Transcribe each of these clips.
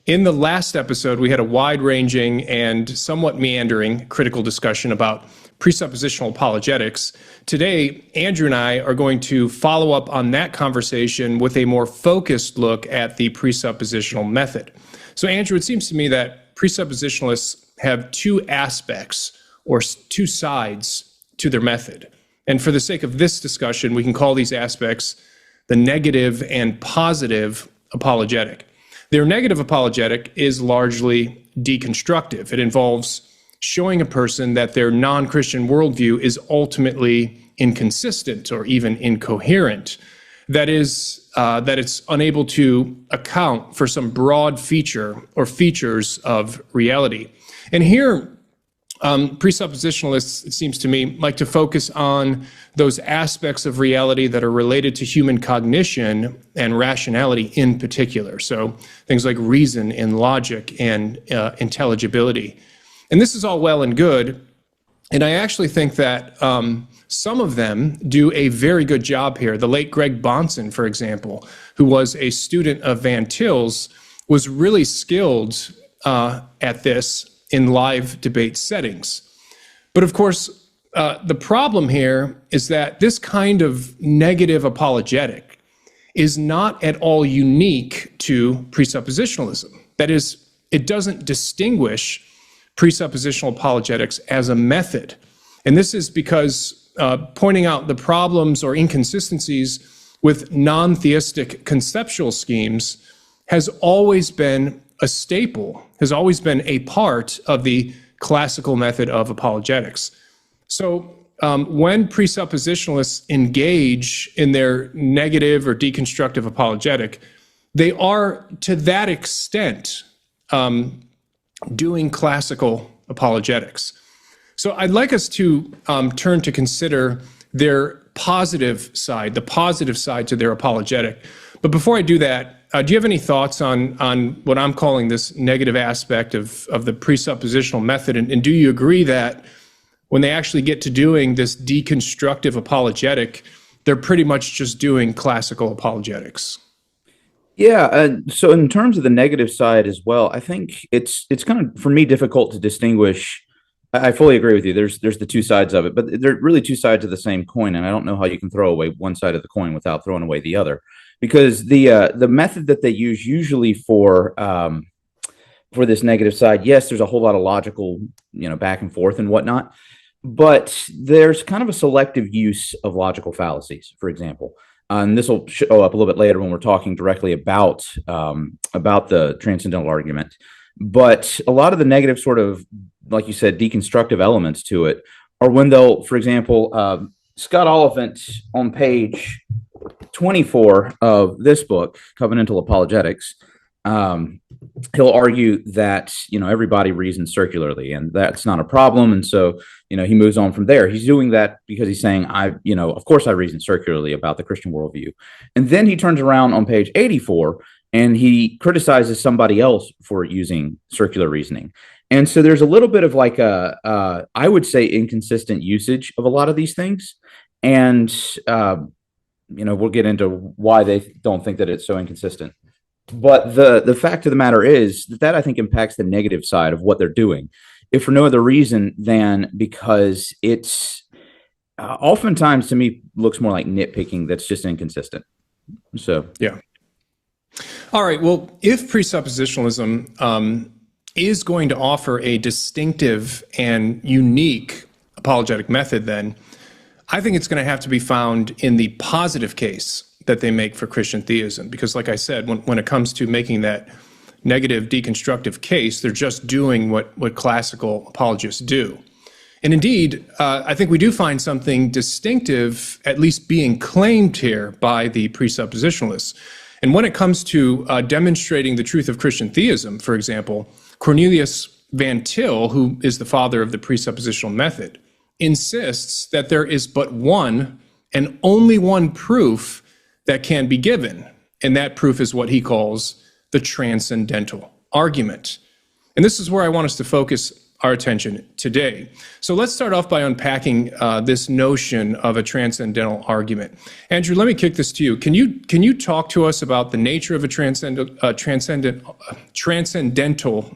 In the last episode, we had a wide-ranging and somewhat meandering critical discussion about presuppositional apologetics. Today, Andrew and I are going to follow up on that conversation with a more focused look at the presuppositional method. So, Andrew, it seems to me that presuppositionalists have two aspects or two sides to their method. And for the sake of this discussion, we can call these aspects the negative and positive apologetic. Their negative apologetic is largely deconstructive. It involves showing a person that their non-Christian worldview is ultimately inconsistent or even incoherent. That is, that it's unable to account for some broad feature or features of reality. And here, presuppositionalists, it seems to me, like to focus on those aspects of reality that are related to human cognition and rationality in particular. So things like reason and logic and intelligibility. And this is all well and good. And I actually think that some of them do a very good job here. The late Greg Bahnsen, for example, who was a student of Van Til's, was really skilled at this in live debate settings. But of course, the problem here is that this kind of negative apologetic is not at all unique to presuppositionalism. That is, it doesn't distinguish presuppositional apologetics as a method. And this is because pointing out the problems or inconsistencies with non-theistic conceptual schemes has always been a staple, has always been a part of the classical method of apologetics. So when presuppositionalists engage in their negative or deconstructive apologetic, they are to that extent doing classical apologetics. So I'd like us to turn to consider their positive side, the positive side to their apologetic. But before I do that, do you have any thoughts on what I'm calling this negative aspect of the presuppositional method? And do you agree that when they actually get to doing this deconstructive apologetic, they're pretty much just doing classical apologetics? Yeah, so in terms of the negative side as well, I think it's kind of, for me, difficult to distinguish. I fully agree with you. There's the two sides of it, but they're really two sides of the same coin, and I don't know how you can throw away one side of the coin without throwing away the other. Because the method that they use usually for this negative side, yes, there's a whole lot of logical, back and forth and whatnot, but there's kind of a selective use of logical fallacies, for example. And this will show up a little bit later when we're talking directly about the transcendental argument. But a lot of the negative sort of, like you said, deconstructive elements to it are when they'll, for example, Scott Oliphant on page 24 of this book, Covenantal Apologetics, he'll argue that, everybody reasons circularly, and that's not a problem. And so, he moves on from there. He's doing that because he's saying, of course I reason circularly about the Christian worldview. And then he turns around on page 84 and he criticizes somebody else for using circular reasoning. And so there's a little bit of like I would say, inconsistent usage of a lot of these things. And, we'll get into why they don't think that it's so inconsistent. But the fact of the matter is that I think impacts the negative side of what they're doing, if for no other reason than because it's oftentimes, to me, looks more like nitpicking that's just inconsistent. So, yeah. All right. Well, if presuppositionalism is going to offer a distinctive and unique apologetic method, then I think it's going to have to be found in the positive case that they make for Christian theism. Because like I said, when it comes to making that negative deconstructive case, they're just doing what classical apologists do. And indeed, I think we do find something distinctive, at least being claimed here by the presuppositionalists. And when it comes to demonstrating the truth of Christian theism, for example, Cornelius Van Til, who is the father of the presuppositional method, insists that there is but one and only one proof that can be given. And that proof is what he calls the transcendental argument. And this is where I want us to focus our attention today. So let's start off by unpacking this notion of a transcendental argument. Andrew, let me kick this to you. Can you talk to us about the nature of a transcendental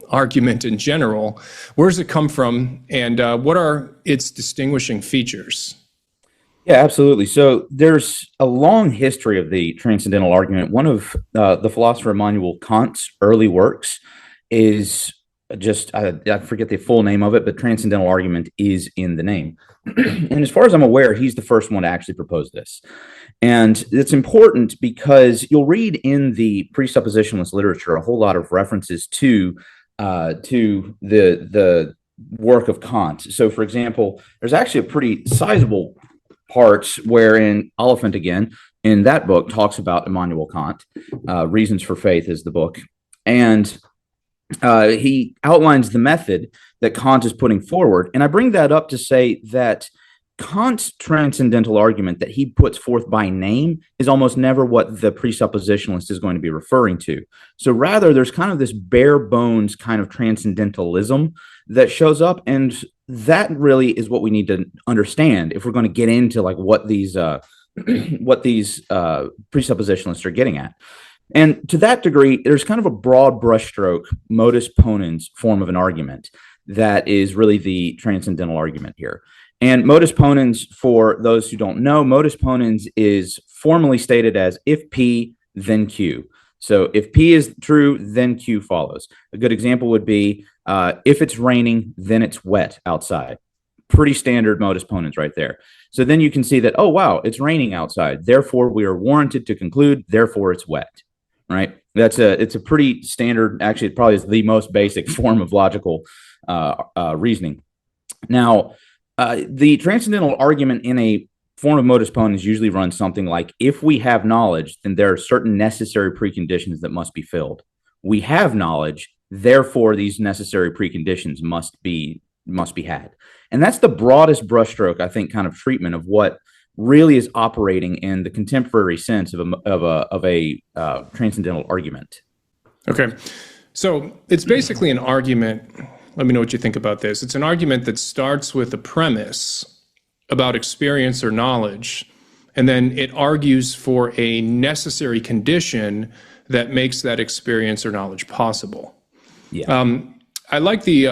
argument in general? Where does it come from, and what are its distinguishing features? Yeah, absolutely. So there's a long history of the transcendental argument. One of the philosopher Immanuel Kant's early works is just, I forget the full name of it, but transcendental argument is in the name. And as far as I'm aware, he's the first one to actually propose this. And it's important because you'll read in the presuppositionalist literature a whole lot of references to the work of Kant. So, for example, there's actually a pretty sizable parts wherein Oliphant, again, in that book, talks about Immanuel Kant. Reasons for Faith is the book. And he outlines the method that Kant is putting forward. And I bring that up to say that Kant's transcendental argument that he puts forth by name is almost never what the presuppositionalist is going to be referring to. So rather, there's kind of this bare bones kind of transcendentalism that shows up, and that really is what we need to understand if we're going to get into like what these presuppositionalists are getting at. And to that degree, there's kind of a broad brushstroke modus ponens form of an argument that is really the transcendental argument here. And modus ponens, for those who don't know, modus ponens is formally stated as if P, then Q. So if P is true, then Q follows. A good example would be if it's raining, then it's wet outside. Pretty standard modus ponens right there. So then you can see that, oh, wow, it's raining outside. Therefore, we are warranted to conclude, therefore it's wet, right? It's a pretty standard, actually, it probably is the most basic form of logical reasoning. Now, the transcendental argument in a form of modus ponens usually runs something like, if we have knowledge, then there are certain necessary preconditions that must be filled. We have knowledge, therefore these necessary preconditions must be had. And that's the broadest brushstroke, I think, kind of treatment of what really is operating in the contemporary sense of a transcendental argument. Okay. So it's basically an argument. Let me know what you think about this. It's an argument that starts with a premise about experience or knowledge, and then it argues for a necessary condition that makes that experience or knowledge possible. Yeah. I like the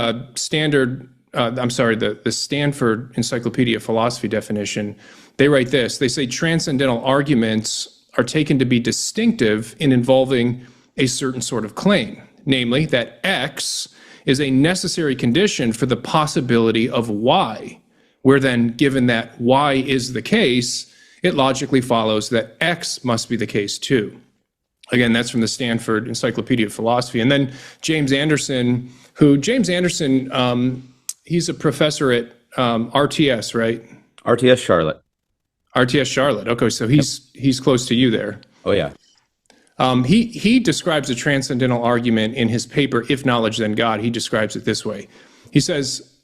the Stanford Encyclopedia of Philosophy definition. They write this. They say transcendental arguments are taken to be distinctive in involving a certain sort of claim, namely that X is a necessary condition for the possibility of Y, where then, given that Y is the case, it logically follows that X must be the case too. Again, that's from the Stanford Encyclopedia of Philosophy. And then James Anderson, he's a professor at RTS, right? RTS Charlotte. RTS Charlotte. Okay, so he's close to you there. Oh, yeah. He describes a transcendental argument in his paper, If Knowledge Then God. He describes it this way. He says,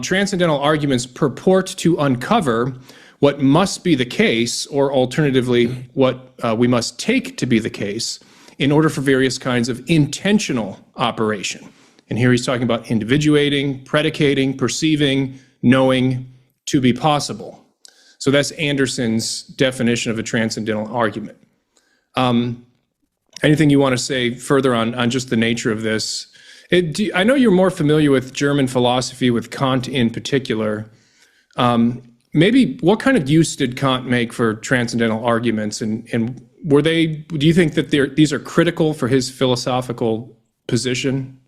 transcendental arguments purport to uncover what must be the case, or alternatively, what we must take to be the case, in order for various kinds of intentional operation. And here he's talking about individuating, predicating, perceiving, knowing, to be possible. So that's Anderson's definition of a transcendental argument. Anything you want to say further on just the nature of this? I know you're more familiar with German philosophy, with Kant in particular. Maybe what kind of use did Kant make for transcendental arguments, and do you think that these are critical for his philosophical position?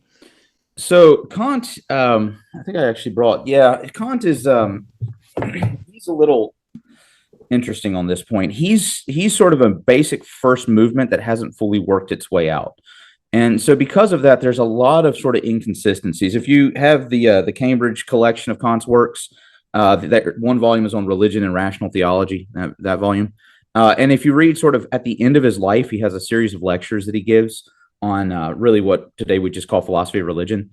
So Kant, I think I actually Kant is he's a little interesting on this point. He's sort of a basic first movement that hasn't fully worked its way out. And so because of that, there's a lot of sort of inconsistencies. If you have the Cambridge collection of Kant's works, that one volume is on religion and rational theology, that volume. And if you read sort of at the end of his life, he has a series of lectures that he gives on really what today we just call philosophy of religion.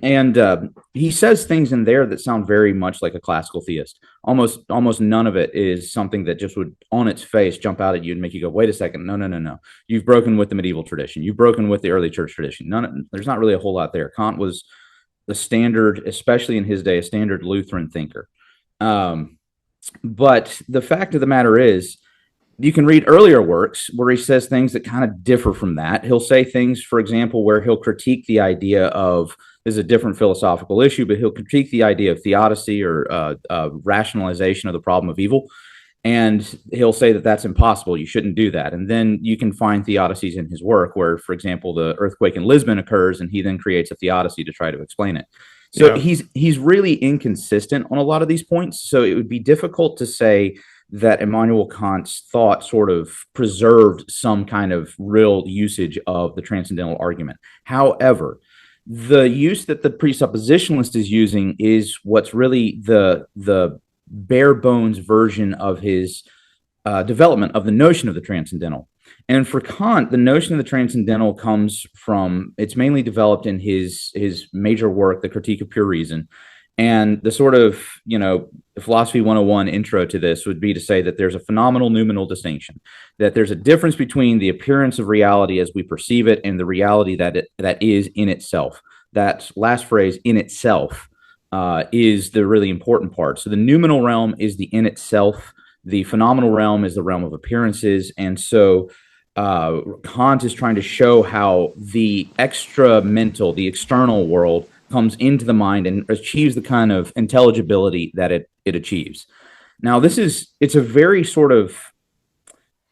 And he says things in there that sound very much like a classical theist. Almost none of it is something that just would, on its face, jump out at you and make you go, wait a second, no. You've broken with the medieval tradition. You've broken with the early church tradition. There's not really a whole lot there. Kant was the standard, especially in his day, a standard Lutheran thinker. Um, but the fact of the matter is, you can read earlier works where he says things that kind of differ from that. He'll say things, for example, where he'll critique the idea of, this is a different philosophical issue, but he'll critique the idea of theodicy or rationalization of the problem of evil. And he'll say that that's impossible. You shouldn't do that. And then you can find theodicies in his work where, for example, the earthquake in Lisbon occurs and he then creates a theodicy to try to explain it. So he's really inconsistent on a lot of these points. So it would be difficult to say that Immanuel Kant's thought sort of preserved some kind of real usage of the transcendental argument. However, the use that the presuppositionalist is using is what's really the bare bones version of his development of the notion of the transcendental. And for Kant, the notion of the transcendental comes from, it's mainly developed in his major work, The Critique of Pure Reason. And the sort of, philosophy 101 intro to this would be to say that there's a phenomenal noumenal distinction, that there's a difference between the appearance of reality as we perceive it and the reality that is in itself. That last phrase, in itself, is the really important part. So the noumenal realm is the in itself. The phenomenal realm is the realm of appearances. And so Kant is trying to show how the extra mental, the external world, comes into the mind and achieves the kind of intelligibility that it achieves. Now, it's a very sort of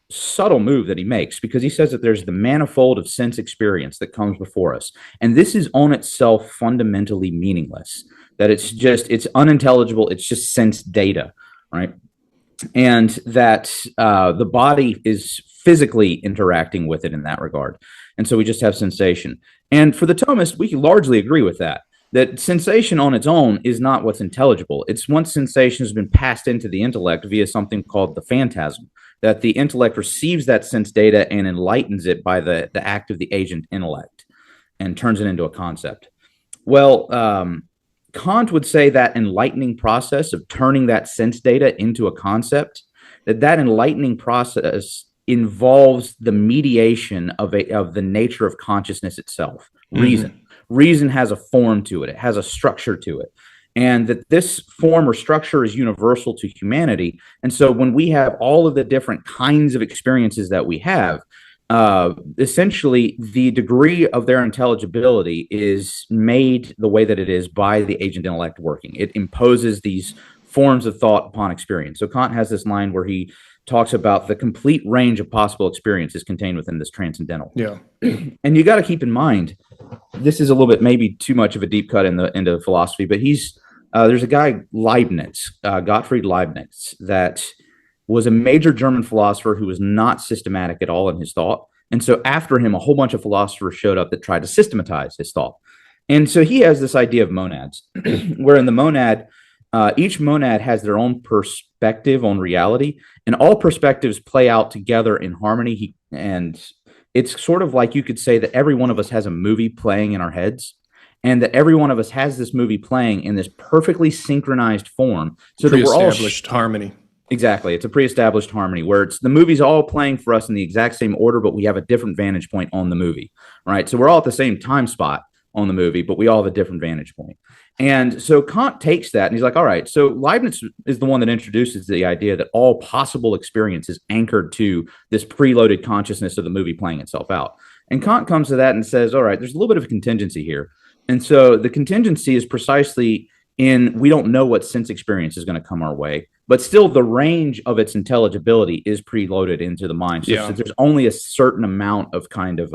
subtle move that he makes, because he says that there's the manifold of sense experience that comes before us. And this is on itself fundamentally meaningless, that it's unintelligible. It's just sense data, right? And that the body is physically interacting with it in that regard. And so we just have sensation. And for the Thomist, we can largely agree with that sensation on its own is not what's intelligible. It's once sensation has been passed into the intellect via something called the phantasm, that the intellect receives that sense data and enlightens it by the act of the agent intellect and turns it into a concept. Well, Kant would say that enlightening process of turning that sense data into a concept, that enlightening process involves the mediation of the nature of consciousness itself, reason. Mm-hmm. Reason has a form to it. It has a structure to it. And that this form or structure is universal to humanity. And so when we have all of the different kinds of experiences that we have, essentially the degree of their intelligibility is made the way that it is by the agent intellect working. It imposes these forms of thought upon experience. So Kant has this line where he talks about the complete range of possible experiences contained within this transcendental. Yeah. And you got to keep in mind, this is a little bit maybe too much of a deep cut into philosophy, but there's a guy, Leibniz, Gottfried Leibniz, that was a major German philosopher who was not systematic at all in his thought. And so after him, a whole bunch of philosophers showed up that tried to systematize his thought. And so he has this idea of monads, where in the monad, each monad has their own perspective on reality, and all perspectives play out together in harmony. And it's sort of like you could say that every one of us has a movie playing in our heads, and that every one of us has this movie playing in this perfectly synchronized form, so that we're all pre-established harmony. Exactly. It's a pre-established harmony where the movie's all playing for us in the exact same order, but we have a different vantage point on the movie, right? So we're all at the same time spot on the movie, but we all have a different vantage point. And so Kant takes that and he's like, all right, so Leibniz is the one that introduces the idea that all possible experience is anchored to this preloaded consciousness of the movie playing itself out. And Kant comes to that and says, all right, there's a little bit of a contingency here. And so the contingency is precisely we don't know what sense experience is going to come our way, but still the range of its intelligibility is preloaded into the mind. So, so there's only a certain amount of kind of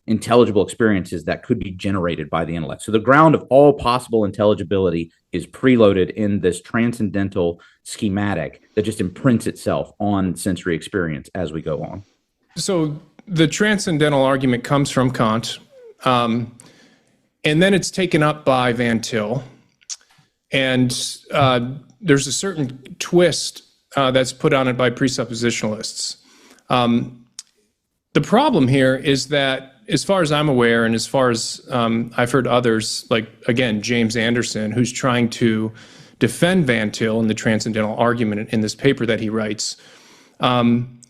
intelligible experiences that could be generated by the intellect. So the ground of all possible intelligibility is preloaded in this transcendental schematic that just imprints itself on sensory experience as we go on. So the transcendental argument comes from Kant, and then it's taken up by Van Til. And there's a certain twist that's put on it by presuppositionalists. The problem here is that, as far as I'm aware, and as far as I've heard others, like, again, James Anderson, who's trying to defend Van Til in the transcendental argument in this paper that he writes, Van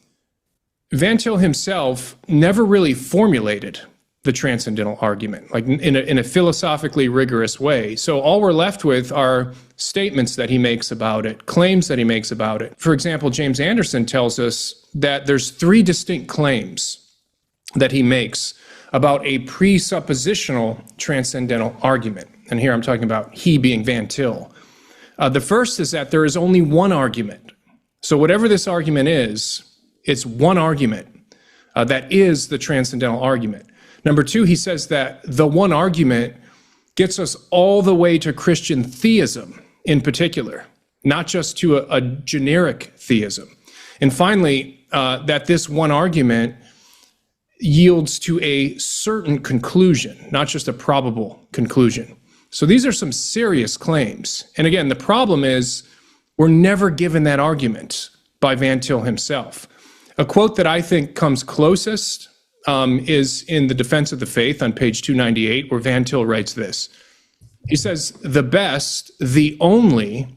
Til himself never really formulated the transcendental argument, like in a philosophically rigorous way. So all we're left with are statements that he makes about it, claims that he makes about it. For example, James Anderson tells us that there's 3 distinct claims that he makes about a presuppositional transcendental argument. And here I'm talking about he being Van Til. The first is that there is only one argument. So whatever this argument is, it's one argument that is the transcendental argument. Number 2, he says that the one argument gets us all the way to Christian theism in particular, not just to a generic theism. And finally, that this one argument yields to a certain conclusion, not just a probable conclusion. So these are some serious claims. And again, the problem is we're never given that argument by Van Til himself. A quote that I think comes closest is in The Defense of the Faith on page 298, where Van Til writes this. He says, "The best, the only,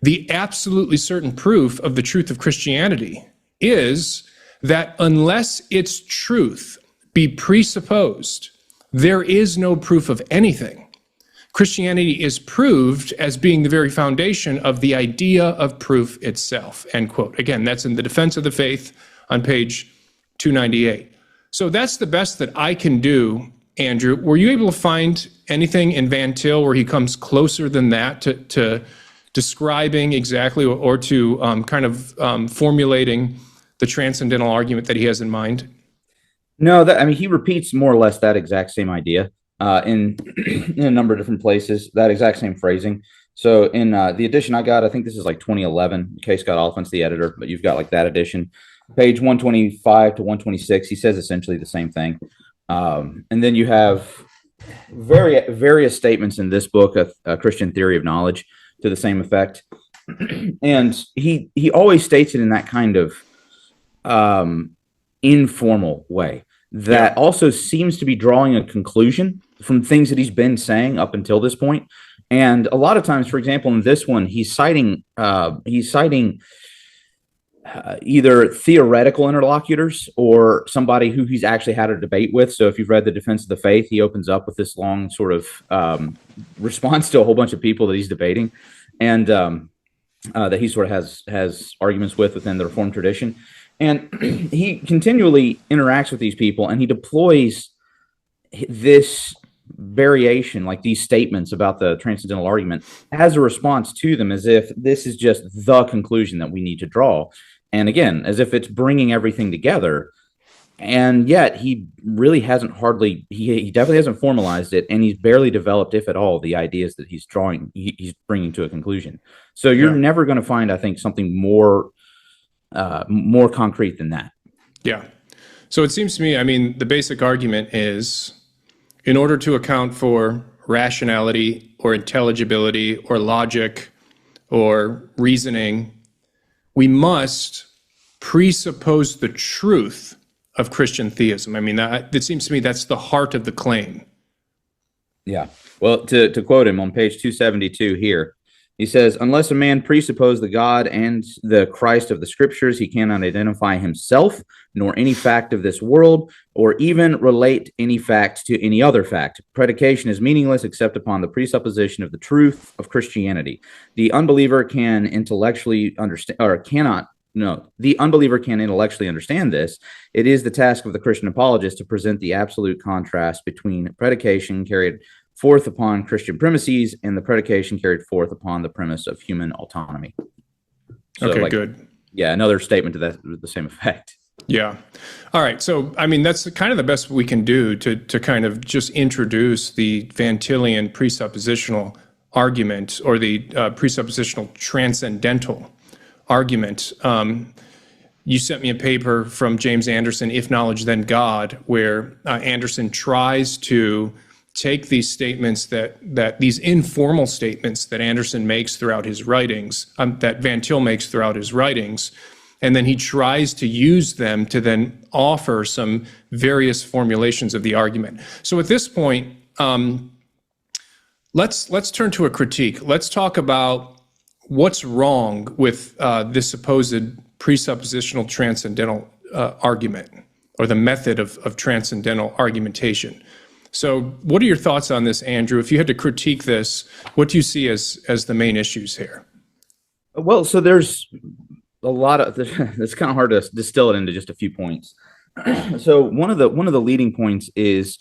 the absolutely certain proof of the truth of Christianity is that unless its truth be presupposed, there is no proof of anything. Christianity is proved as being the very foundation of the idea of proof itself," end quote. Again, that's in The Defense of the Faith on page 298. So that's the best that I can do, Andrew. Were you able to find anything in Van Til where he comes closer than that to describing exactly or to formulating the transcendental argument that he has in mind? No, he repeats more or less that exact same idea in a number of different places, that exact same phrasing. So in the edition I got, I think this is like 2011, K. Scott Oliphant's the editor, but you've got like that edition. Page 125 to 126, he says essentially the same thing. And then you have various statements in this book, A Christian Theory of Knowledge, to the same effect. And he always states it in that kind of informal way that also seems to be drawing a conclusion from things that he's been saying up until this point. And a lot of times, for example, in this one, he's citing either theoretical interlocutors or somebody who he's actually had a debate with. So if you've read The Defense of the Faith, he opens up with this long sort of response to a whole bunch of people that he's debating and that he sort of has arguments within the Reformed tradition. And he continually interacts with these people, and he deploys this variation, like these statements about the transcendental argument, as a response to them, as if this is just the conclusion that we need to draw. And again, as if it's bringing everything together. And yet he really hasn't he definitely hasn't formalized it, and he's barely developed, if at all, the ideas that he's bringing to a conclusion. So you're never going to find, I think, something more concrete than that. Yeah. So it seems to me, the basic argument is, in order to account for rationality or intelligibility or logic or reasoning, we must presuppose the truth of Christian theism. It seems to me that's the heart of the claim. Yeah. Well, to quote him on page 272 here, he says, "Unless a man presuppose the God and the Christ of the Scriptures, he cannot identify himself, nor any fact of this world, or even relate any fact to any other fact. Predication is meaningless except upon the presupposition of the truth of Christianity. The unbeliever can intellectually understand, or cannot. No, the unbeliever can intellectually understand this. It is the task of the Christian apologist to present the absolute contrast between predication carried forth upon Christian premises and the predication carried forth upon the premise of human autonomy." So, okay, good. Yeah, another statement to the same effect. Yeah. All right. So, that's kind of the best we can do to kind of just introduce the Van Tilian presuppositional argument, or the presuppositional transcendental argument. You sent me a paper from James Anderson, If Knowledge Then God, where Anderson tries to take these statements that these informal statements that Anderson makes throughout his writings, that Van Til makes throughout his writings, and then he tries to use them to then offer some various formulations of the argument. So at this point, let's turn to a critique. Let's talk about what's wrong with this supposed presuppositional transcendental argument, or the method of transcendental argumentation. So what are your thoughts on this, Andrew? If you had to critique this, what do you see as the main issues here? Well, so there's a lot of it's kind of hard to distill it into just a few points. So one of the leading points is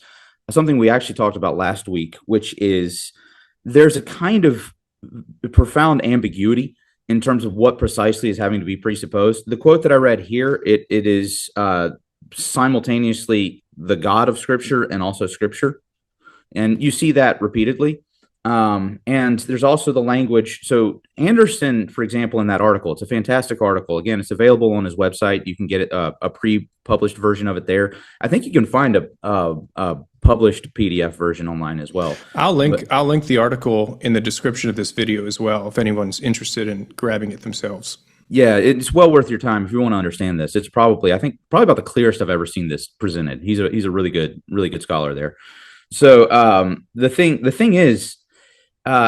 something we actually talked about last week, which is there's a kind of profound ambiguity in terms of what precisely is having to be presupposed. The quote that I read here, it is simultaneously the God of Scripture and also Scripture, and you see that repeatedly. And there's also the language. So Anderson, for example, in that article, it's a fantastic article. Again, it's available on his website. You can get it, a pre-published version of it there. I think you can find a published PDF version online as well. I'll link the article in the description of this video as well, if anyone's interested in grabbing it themselves. Yeah, it's well worth your time if you want to understand this. It's probably about the clearest I've ever seen this presented. He's a really good scholar there. So the thing is,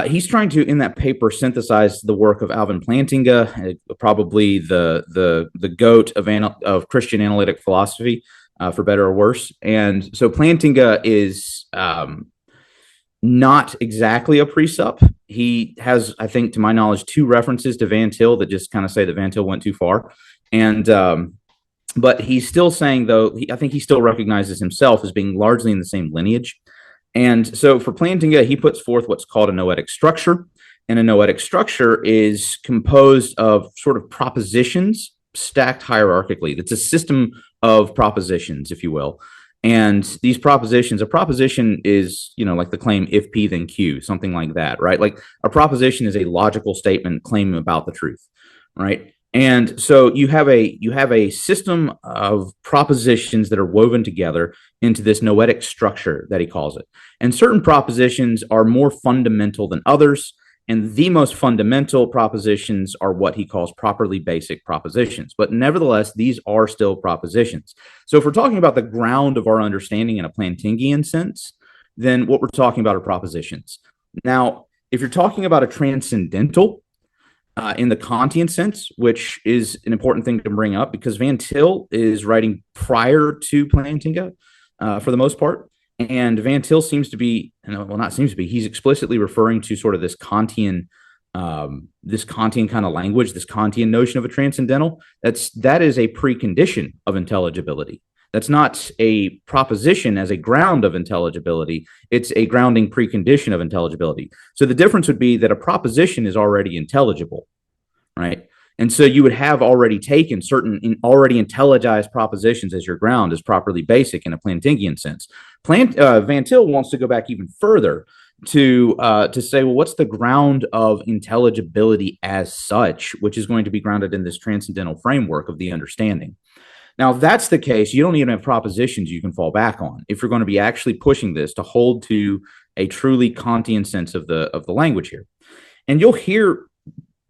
he's trying to, in that paper, synthesize the work of Alvin Plantinga, probably the goat of Christian analytic philosophy, for better or worse. And so Plantinga is not exactly a presup. He has, I think, to my knowledge, 2 references to Van Til that just kind of say that Van Til went too far. And but he's still saying, though, I think he still recognizes himself as being largely in the same lineage. And so for Plantinga, he puts forth what's called a noetic structure. And a noetic structure is composed of sort of propositions stacked hierarchically. It's a system of propositions, if you will. And these propositions, a proposition is, like the claim if P then Q, something like that, right? Like a proposition is a logical statement claiming about the truth, right? And so you have a system of propositions that are woven together into this noetic structure that he calls it. And certain propositions are more fundamental than others. And the most fundamental propositions are what he calls properly basic propositions. But nevertheless, these are still propositions. So if we're talking about the ground of our understanding in a Plantingian sense, then what we're talking about are propositions. Now, if you're talking about a transcendental, in the Kantian sense, which is an important thing to bring up because Van Til is writing prior to Plantinga for the most part. And Van Til seems to be, he's explicitly referring to sort of this Kantian kind of language, this Kantian notion of a transcendental. That is a precondition of intelligibility. That's not a proposition as a ground of intelligibility. It's a grounding precondition of intelligibility. So the difference would be that a proposition is already intelligible, right? And so you would have already taken certain already intelligized propositions as your ground as properly basic in a Plantingian sense. Van Til wants to go back even further to say, well, what's the ground of intelligibility as such, which is going to be grounded in this transcendental framework of the understanding. Now, if that's the case, you don't even have propositions you can fall back on if you're going to be actually pushing this to hold to a truly Kantian sense of the language here. And you'll hear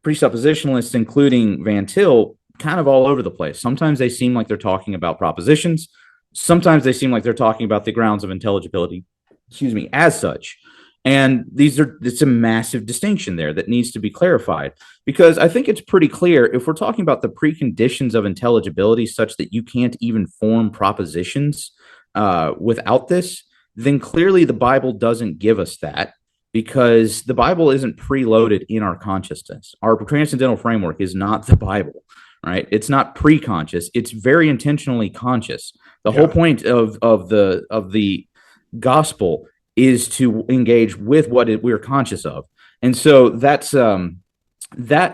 presuppositionalists, including Van Til, kind of all over the place. Sometimes they seem like they're talking about propositions. Sometimes they seem like they're talking about the grounds of intelligibility, as such. And it's a massive distinction there that needs to be clarified, because I think it's pretty clear if we're talking about the preconditions of intelligibility such that you can't even form propositions without this, then clearly the Bible doesn't give us that, because the Bible isn't preloaded in our consciousness. Our transcendental framework is not the Bible, right? It's not pre-conscious. It's very intentionally conscious. The whole point of the gospel is to engage with what we're conscious of. And so that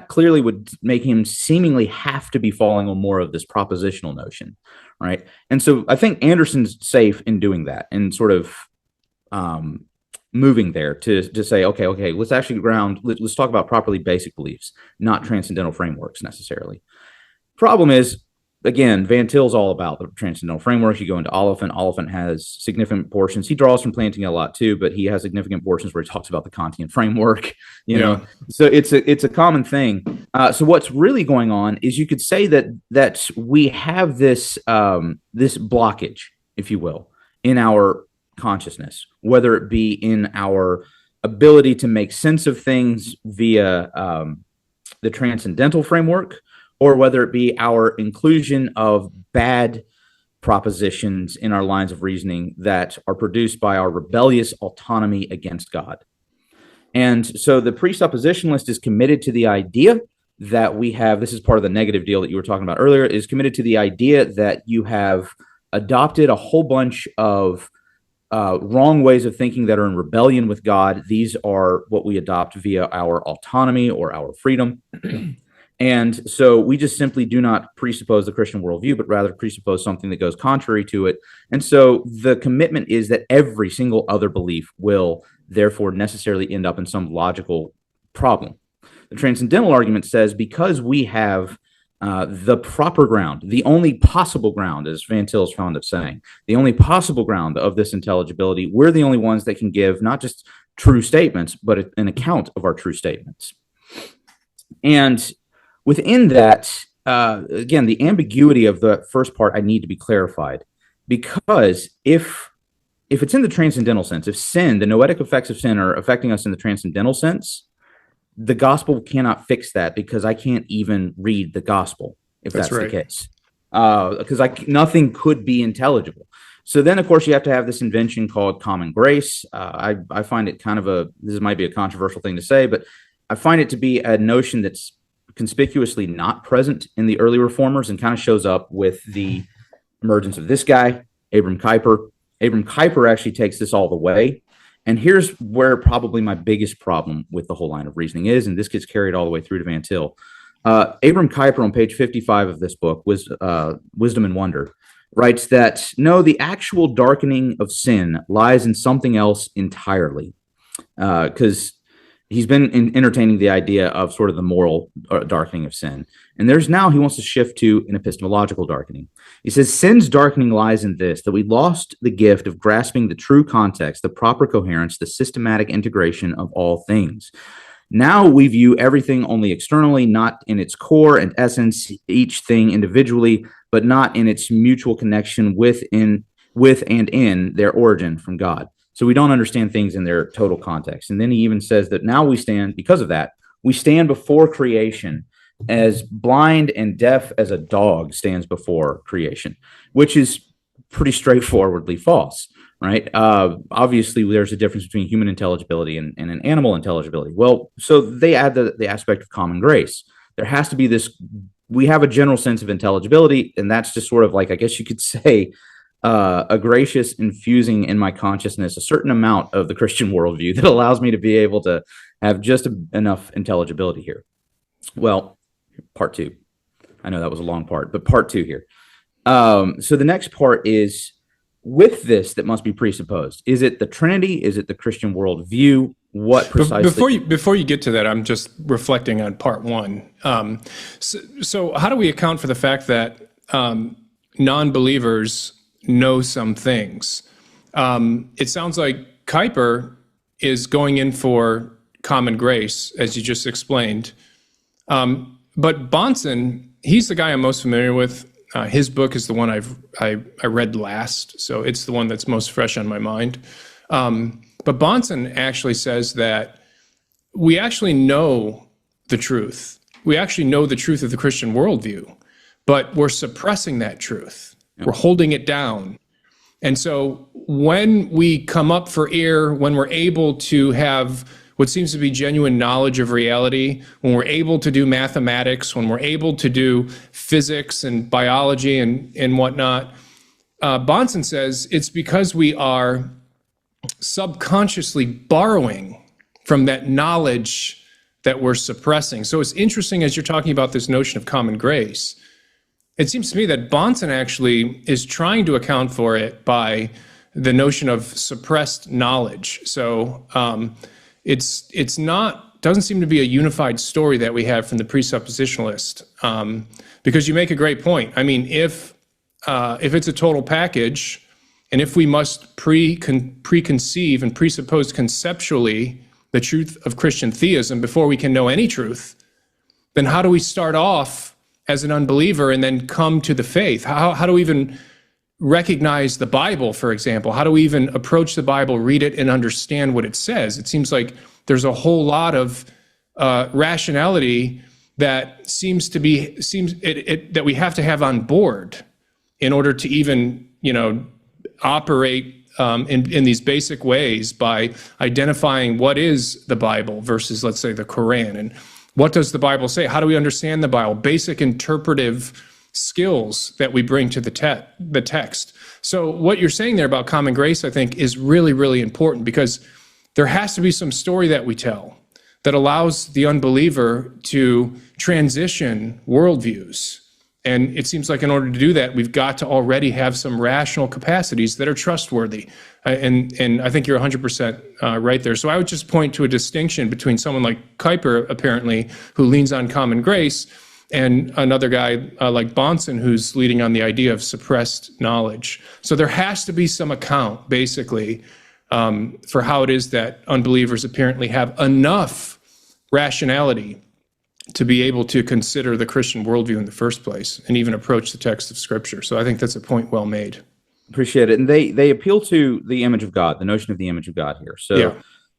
clearly would make him seemingly have to be falling on more of this propositional notion, right? And so I think Anderson's safe in doing that and sort of moving there to say, okay, let's actually let's talk about properly basic beliefs, not transcendental frameworks necessarily. Problem is, again, Van Til's all about the transcendental framework. You go into Oliphant. Oliphant has significant portions. He draws from Plantinga a lot too, but he has significant portions where he talks about the Kantian framework. You know, so it's a common thing. So what's really going on is you could say that we have this this blockage, if you will, in our consciousness, whether it be in our ability to make sense of things via the transcendental framework, or whether it be our inclusion of bad propositions in our lines of reasoning that are produced by our rebellious autonomy against God. And so the presuppositionalist is committed to the idea that we have, this is part of the negative deal that you were talking about earlier, is committed to the idea that you have adopted a whole bunch of wrong ways of thinking that are in rebellion with God. These are what we adopt via our autonomy or our freedom. And so we just simply do not presuppose the Christian worldview, but rather presuppose something that goes contrary to it. And so the commitment is that every single other belief will therefore necessarily end up in some logical problem. The transcendental argument says because we have the proper ground, the only possible ground, as Van Til is fond of saying, the only possible ground of this intelligibility, we're the only ones that can give not just true statements, but an account of our true statements. And within that, again, the ambiguity of the first part I need to be clarified, because if it's in the transcendental sense, if sin, the noetic effects of sin are affecting us in the transcendental sense, the gospel cannot fix that because I can't even read the gospel if that's right. The case. Because nothing could be intelligible. So then, of course, you have to have this invention called common grace. I find it kind of this might be a controversial thing to say, but I find it to be a notion that's conspicuously not present in the early reformers and kind of shows up with the emergence of this guy, Abram Kuyper. Abram Kuyper actually takes this all the way. And here's where probably my biggest problem with the whole line of reasoning is, and this gets carried all the way through to Van Til. Abram Kuyper on page 55 of this book, Wisdom and Wonder, writes that, no, the actual darkening of sin lies in something else entirely. Because he's been entertaining the idea of sort of the moral darkening of sin. And he wants to shift to an epistemological darkening. He says, sin's darkening lies in this, that we lost the gift of grasping the true context, the proper coherence, the systematic integration of all things. Now we view everything only externally, not in its core and essence, each thing individually, but not in its mutual connection with and in their origin from God. So we don't understand things in their total context. And then he even says that now because of that, we stand before creation as blind and deaf as a dog stands before creation, which is pretty straightforwardly false, right? Obviously, there's a difference between human intelligibility and an animal intelligibility. Well, so they add the aspect of common grace. There has to be we have a general sense of intelligibility, and that's just sort of like, I guess you could say, a gracious infusing in my consciousness a certain amount of the Christian worldview that allows me to be able to have just enough intelligibility here. Well, part two. I know that was a long part, but part two here. So the next part is with this that must be presupposed. Is it the Trinity? Is it the Christian worldview? What precisely? Before you get to that, I'm just reflecting on part one. So how do we account for the fact that non-believers know some things? It sounds like Kuyper is going in for common grace, as you just explained. But Bahnsen, he's the guy I'm most familiar with. His book is the one I read last, so it's the one that's most fresh on my mind. But Bahnsen actually says that we actually know the truth. We actually know the truth of the Christian worldview, but we're suppressing that truth. We're holding it down. And so when we come up for air, when we're able to have what seems to be genuine knowledge of reality, when we're able to do mathematics, when we're able to do physics and biology and whatnot, Bahnsen says it's because we are subconsciously borrowing from that knowledge that we're suppressing. So it's interesting as you're talking about this notion of common grace. It seems to me that Bahnsen actually is trying to account for it by the notion of suppressed knowledge. So it's not, doesn't seem to be a unified story that we have from the presuppositionalist, because you make a great point. I mean, if it's a total package, and if we must preconceive and presuppose conceptually the truth of Christian theism before we can know any truth, then how do we start off as an unbeliever and then come to the faith? How do we even recognize the Bible, for example? How do we even approach the Bible, read it, and understand what it says? It seems like there's a whole lot of rationality that that we have to have on board in order to even, operate in these basic ways by identifying what is the Bible versus, let's say, the Quran, and what does the Bible say? How do we understand the Bible? Basic interpretive skills that we bring to the text. So what you're saying there about common grace, I think, is really, really important, because there has to be some story that we tell that allows the unbeliever to transition worldviews. And it seems like in order to do that, we've got to already have some rational capacities that are trustworthy. And I think you're 100% right there. So I would just point to a distinction between someone like Kuyper, apparently, who leans on common grace, and another guy like Bahnsen, who's leading on the idea of suppressed knowledge. So there has to be some account, basically, for how it is that unbelievers apparently have enough rationality to be able to consider the Christian worldview in the first place and even approach the text of Scripture. So I think that's a point well made. Appreciate it. And they appeal to the image of God, the notion of the image of God here. So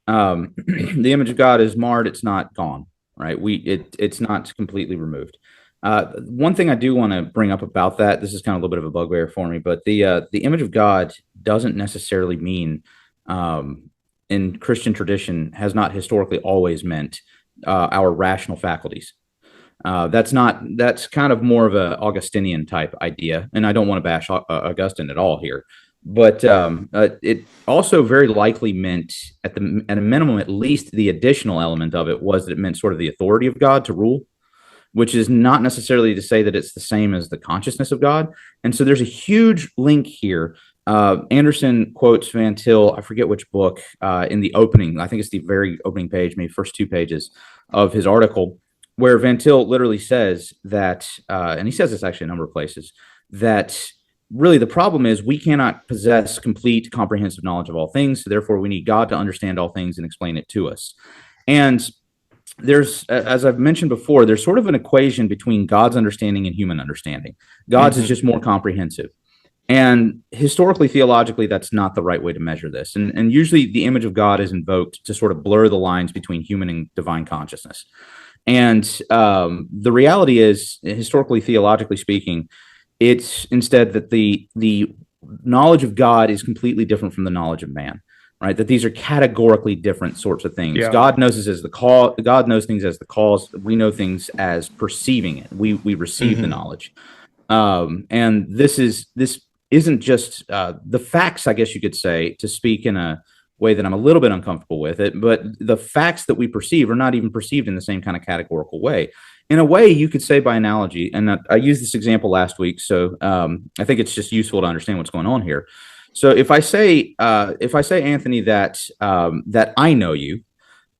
the image of God is marred, it's not gone, right? It's not completely removed. One thing I do want to bring up about that, this is kind of a little bit of a bugbear for me, but the image of God doesn't necessarily mean, in Christian tradition, has not historically always meant our rational faculties. That's kind of more of a Augustinian type idea, and I don't want to bash Augustine at all here, but it also very likely meant, at a minimum, at least the additional element of it was that it meant sort of the authority of God to rule, which is not necessarily to say that it's the same as the consciousness of God. And so there's a huge link here. Anderson quotes Van Til, I forget which book, in the opening, I think it's the very opening page, maybe first 2 pages of his article, where Van Til literally says that, and he says this actually a number of places, that really the problem is we cannot possess complete comprehensive knowledge of all things, so therefore we need God to understand all things and explain it to us. And there's, as I've mentioned before, there's sort of an equation between God's understanding and human understanding. God's is just more comprehensive. And historically, theologically, that's not the right way to measure this. And usually the image of God is invoked to sort of blur the lines between human and divine consciousness. And the reality is, historically, theologically speaking, it's instead that the knowledge of God is completely different from the knowledge of man, right? That these are categorically different sorts of things. Yeah. God knows us as the cause. God knows things as the cause. We know things as perceiving it. We receive the knowledge. And this isn't just the facts, I guess you could say, to speak in a way that I'm a little bit uncomfortable with it, but the facts that we perceive are not even perceived in the same kind of categorical way. In a way, you could say by analogy, and I used this example last week, so I think it's just useful to understand what's going on here. So if I say, Anthony, that I know you,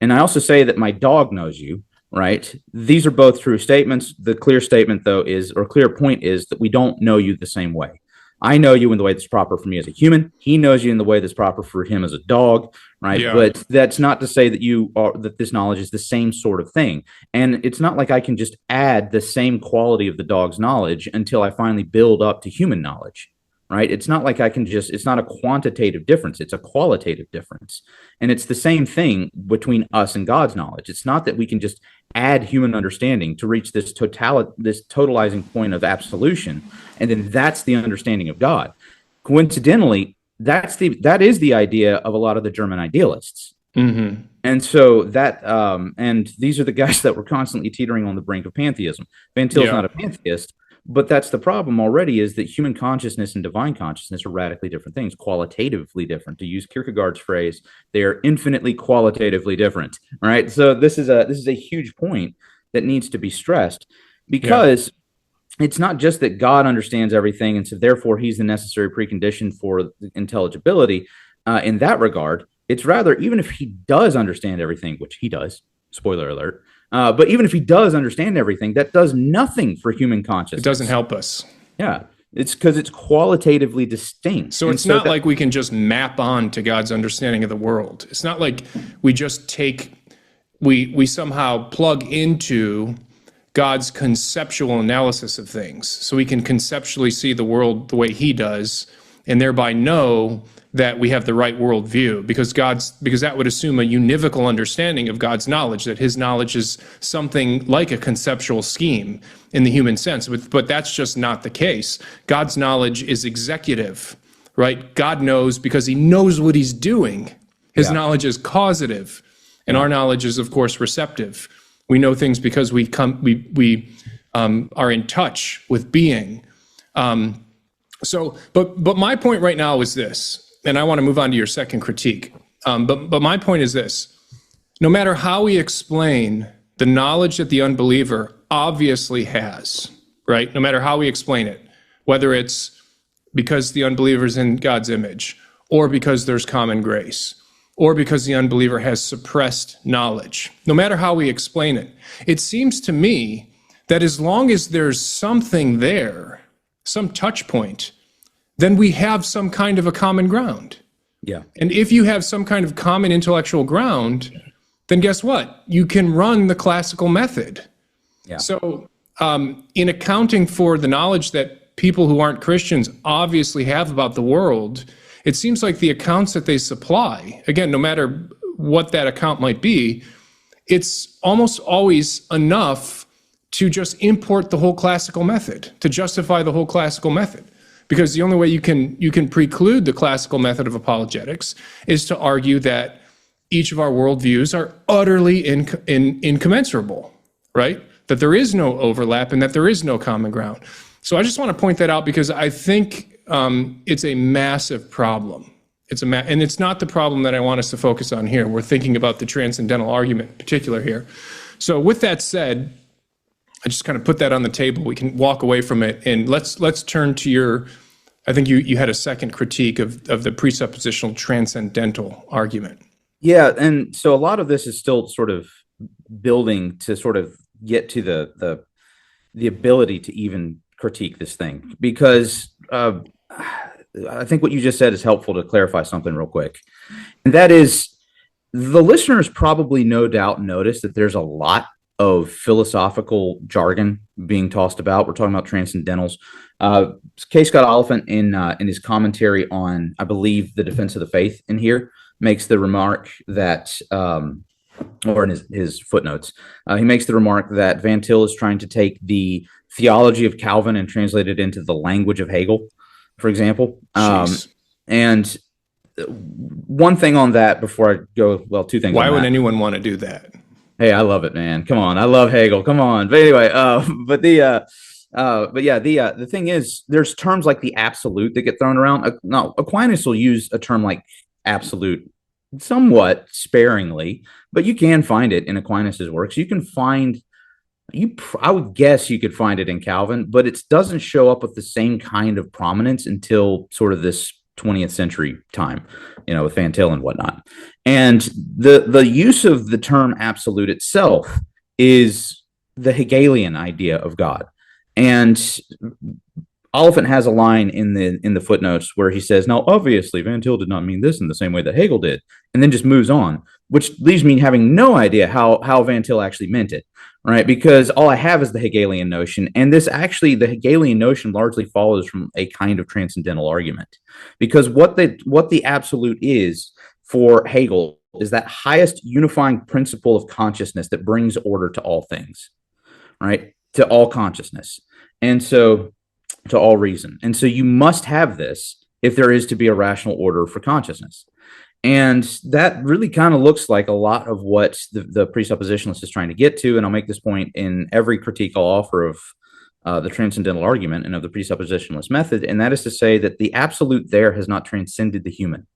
and I also say that my dog knows you, right? These are both true statements. The clear statement, though, clear point is that we don't know you the same way. I know you in the way that's proper for me as a human. He knows you in the way that's proper for him as a dog, right? Yeah. But that's not to say that this knowledge is the same sort of thing. And it's not like I can just add the same quality of the dog's knowledge until I finally build up to human knowledge, right? It's not like it's not a quantitative difference. It's a qualitative difference. And it's the same thing between us and God's knowledge. It's not that we can just add human understanding to reach this totalizing point of absolution, and then that's the understanding of God. Coincidentally, that is the idea of a lot of the German idealists. Mm-hmm. And so and these are the guys that were constantly teetering on the brink of pantheism. Van Til's not a pantheist, but that's the problem already, is that human consciousness and divine consciousness are radically different things, qualitatively different. To use Kierkegaard's phrase, they are infinitely qualitatively different, right? So this is a huge point that needs to be stressed, because it's not just that God understands everything, and so therefore he's the necessary precondition for intelligibility in that regard. It's rather, even if he does understand everything, which he does, spoiler alert, but even if he does understand everything, that does nothing for human consciousness. It doesn't help us. Yeah. It's because it's qualitatively distinct. So it's not like we can just map on to God's understanding of the world. It's not like we just we somehow plug into God's conceptual analysis of things, so we can conceptually see the world the way he does, and thereby know that we have the right worldview, because that would assume a univocal understanding of God's knowledge, that his knowledge is something like a conceptual scheme in the human sense. But that's just not the case. God's knowledge is executive, right? God knows because he knows what he's doing. His knowledge is causative, and our knowledge is, of course, receptive. We know things because we are in touch with being. But my point right now is this, and I want to move on to your second critique. But my point is this: no matter how we explain the knowledge that the unbeliever obviously has, right? No matter how we explain it, whether it's because the unbeliever is in God's image, or because there's common grace, or because the unbeliever has suppressed knowledge, no matter how we explain it, it seems to me that as long as there's something there, some touch point, then we have some kind of a common ground. Yeah. And if you have some kind of common intellectual ground, then guess what? You can run the classical method. Yeah. So in accounting for the knowledge that people who aren't Christians obviously have about the world, it seems like the accounts that they supply, again, no matter what that account might be, it's almost always enough to just import the whole classical method, to justify the whole classical method. Because the only way you can preclude the classical method of apologetics is to argue that each of our worldviews are utterly incommensurable, right? That there is no overlap and that there is no common ground. So I just want to point that out because I think it's a massive problem. And it's not the problem that I want us to focus on here. We're thinking about the transcendental argument in particular here. So with that said, I just kind of put that on the table. We can walk away from it, and let's turn to your. I think you had a second critique of the presuppositional transcendental argument. Yeah, and so a lot of this is still sort of building to sort of get to the ability to even critique this thing, because I think what you just said is helpful to clarify something real quick, and that is the listeners probably no doubt notice that there's a lot of philosophical jargon being tossed about. We're talking about transcendentals. K. Scott Oliphant in his commentary on, I believe, the Defense of the Faith in here makes the remark that, or in his footnotes, he makes the remark that Van Til is trying to take the theology of Calvin and translate it into the language of Hegel, for example. And one thing on that before I go, well, two things. Why would anyone want to do that? Hey, I love it, man. Come on. I love Hegel. Come on. But anyway, the thing is, there's terms like the absolute that get thrown around. Now, Aquinas will use a term like absolute somewhat sparingly, but you can find it in Aquinas's works. You can find, I would guess you could find it in Calvin, but it doesn't show up with the same kind of prominence until sort of this 20th century time, with Van Til and whatnot. And the use of the term absolute itself is the Hegelian idea of God. And Oliphant has a line in the footnotes where he says, now, obviously, Van Til did not mean this in the same way that Hegel did, and then just moves on, which leaves me having no idea how Van Til actually meant it, right? Because all I have is the Hegelian notion, and the Hegelian notion largely follows from a kind of transcendental argument. Because what the absolute is for Hegel is that highest unifying principle of consciousness that brings order to all things, right? To all consciousness. And so to all reason. And so you must have this if there is to be a rational order for consciousness. And that really kind of looks like a lot of what the presuppositionalist is trying to get to. And I'll make this point in every critique I'll offer of the transcendental argument and of the presuppositionalist method. And that is to say that the absolute there has not transcended the human.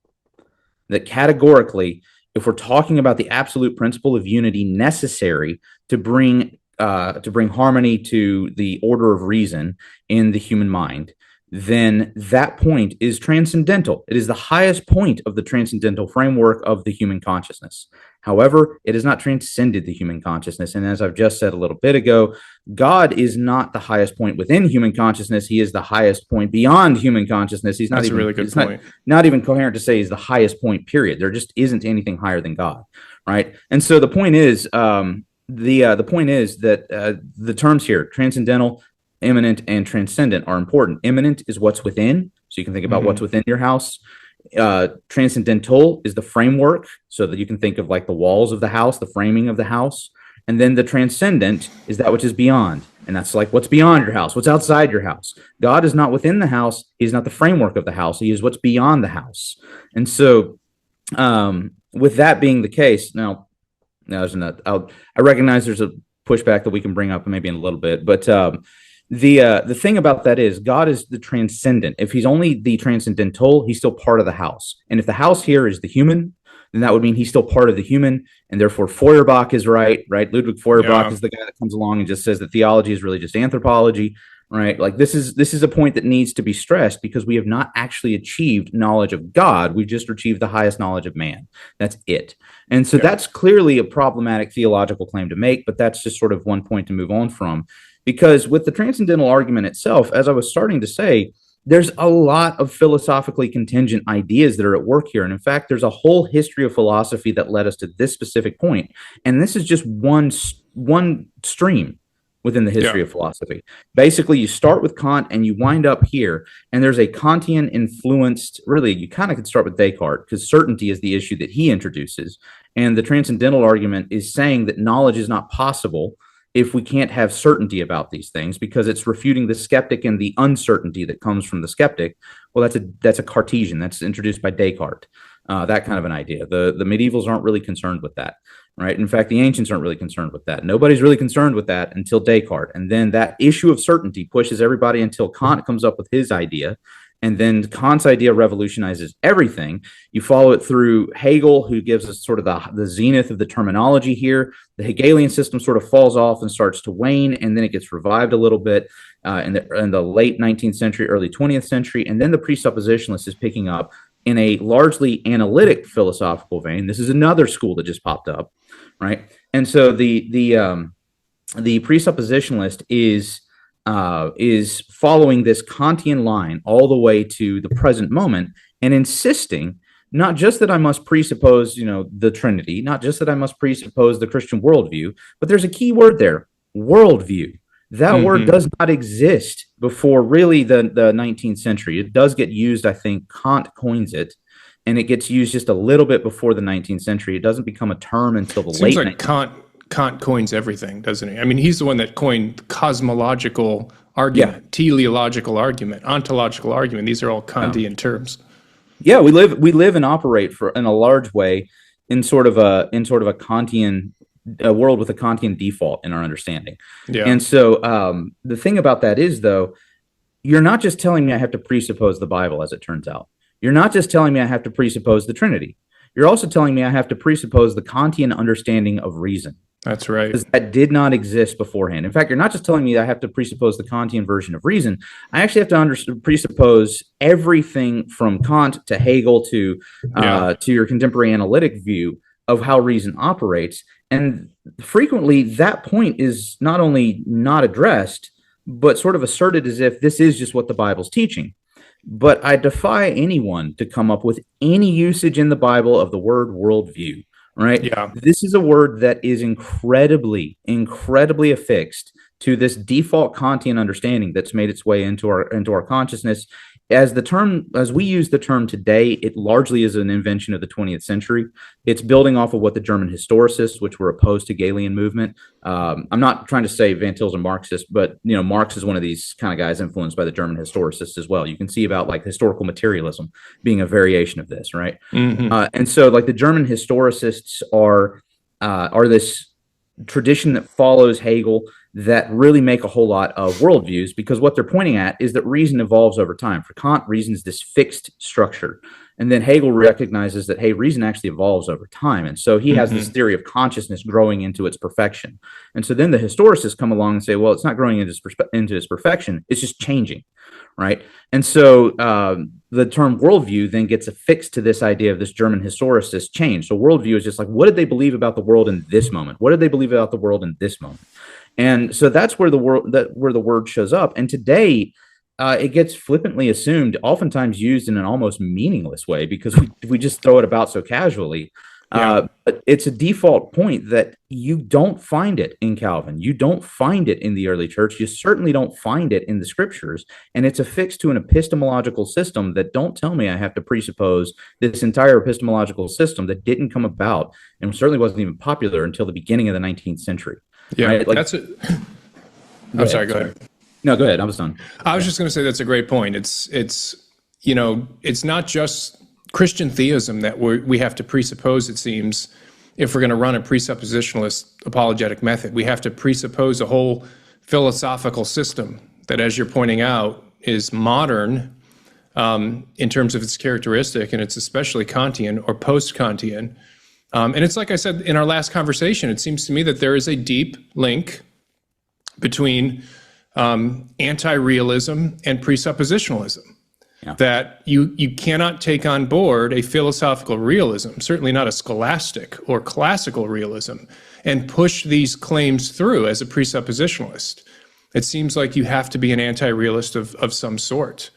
That categorically, if we're talking about the absolute principle of unity necessary to bring harmony to the order of reason in the human mind, then that point is transcendental. It is the highest point of the transcendental framework of the human consciousness. However, it has not transcended the human consciousness. And as I've just said a little bit ago, God is not the highest point within human consciousness. He is the highest point beyond human consciousness. He's not That's even, a really good point. Not even coherent to say he's the highest point, period. There just isn't anything higher than God, right? And so the point is, the point is that the terms here, transcendental, immanent, and transcendent, are important. Immanent is what's within, so you can think about what's within your house. Transcendental is the framework, so that you can think of like the walls of the house, the framing of the house. And then the transcendent is that which is beyond. And that's like what's beyond your house, what's outside your house. God is not within the house. He's not the framework of the house. He is what's beyond the house. And so, with that being the case, now there's I recognize there's a pushback that we can bring up maybe in a little bit, but the thing about that is God is the transcendent. If he's only the transcendental, he's still part of the house. And if the house here is the human, then that would mean he's still part of the human, and therefore Feuerbach is right? Ludwig Feuerbach is the guy that comes along and just says that theology is really just anthropology, right? Like this is a point that needs to be stressed, because we have not actually achieved knowledge of God. We've just achieved the highest knowledge of man. That's it. And so that's clearly a problematic theological claim to make, but that's just sort of one point to move on from. Because with the transcendental argument itself, as I was starting to say, there's a lot of philosophically contingent ideas that are at work here. And in fact, there's a whole history of philosophy that led us to this specific point. And this is just one stream within the history of philosophy. Basically, you start with Kant and you wind up here. And there's a Kantian influenced, really, you kind of could start with Descartes, because certainty is the issue that he introduces. And the transcendental argument is saying that knowledge is not possible if we can't have certainty about these things, because it's refuting the skeptic and the uncertainty that comes from the skeptic. Well, that's a Cartesian. That's introduced by Descartes. That kind of an idea. The medievals aren't really concerned with that, right? In fact, the ancients aren't really concerned with that. Nobody's really concerned with that until Descartes. And then that issue of certainty pushes everybody until Kant comes up with his idea. And then Kant's idea revolutionizes everything. You follow it through Hegel, who gives us sort of the zenith of the terminology here. The Hegelian system sort of falls off and starts to wane, and then it gets revived a little bit in the late 19th century, early 20th century. And then the presuppositionalist is picking up in a largely analytic philosophical vein. This is another school that just popped up, right? And so the presuppositionalist is following this Kantian line all the way to the present moment, and insisting not just that I must presuppose, the Trinity, not just that I must presuppose the Christian worldview, but there's a key word there, worldview. That word does not exist before really the 19th century. It does get used, I think Kant coins it, and it gets used just a little bit before the 19th century. It doesn't become a term until the late. Seems like Kant coins everything, doesn't he? I mean, he's the one that coined cosmological argument, teleological argument, ontological argument. These are all Kantian terms. Yeah, we live and operate in a large way in sort of a Kantian world with a Kantian default in our understanding. Yeah. And so the thing about that is, though, you're not just telling me I have to presuppose the Bible, as it turns out. You're not just telling me I have to presuppose the Trinity. You're also telling me I have to presuppose the Kantian understanding of reason. That's right. Because that did not exist beforehand. In fact, you're not just telling me that I have to presuppose the Kantian version of reason. I actually have to presuppose everything from Kant to Hegel to your contemporary analytic view of how reason operates. And frequently that point is not only not addressed, but sort of asserted as if this is just what the Bible's teaching. But I defy anyone to come up with any usage in the Bible of the word worldview. Right? Yeah. This is a word that is incredibly affixed to this default Kantian understanding that's made its way into our consciousness. As we use the term today, it largely is an invention of the 20th century. It's building off of what the German historicists, which were opposed to Hegelian movement. I'm not trying to say Van Til's a Marxist, but Marx is one of these kind of guys influenced by the German historicists as well. You can see about like historical materialism being a variation of this, right? Mm-hmm. And so like the German historicists are this tradition that follows Hegel, that really make a whole lot of worldviews, because what they're pointing at is that reason evolves over time. For Kant, reason is this fixed structure. And then Hegel recognizes that, hey, reason actually evolves over time. And so he has this theory of consciousness growing into its perfection. And so then the historicists come along and say, well, it's not growing into its perfection. It's just changing, right? And so the term worldview then gets affixed to this idea of this German historicist change. So worldview is just like, what did they believe about the world in this moment? What did they believe about the world in this moment? And so that's where the word shows up. And today, it gets flippantly assumed, oftentimes used in an almost meaningless way, because we just throw it about so casually. But it's a default point that you don't find it in Calvin. You don't find it in the early church. You certainly don't find it in the scriptures. And it's affixed to an epistemological system that don't tell me I have to presuppose this entire epistemological system that didn't come about and certainly wasn't even popular until the beginning of the 19th century. Yeah, right? Like, that's it. I'm sorry, go ahead. No, go ahead. I was done. I was just going to say that's a great point. It's not just Christian theism that we have to presuppose, it seems, if we're going to run a presuppositionalist apologetic method. We have to presuppose a whole philosophical system that, as you're pointing out, is modern in terms of its characteristic, and it's especially Kantian or post-Kantian. And it's like I said in our last conversation, it seems to me that there is a deep link between anti-realism and presuppositionalism. Yeah. That you cannot take on board a philosophical realism, certainly not a scholastic or classical realism, and push these claims through as a presuppositionalist. It seems like you have to be an anti-realist of some sort,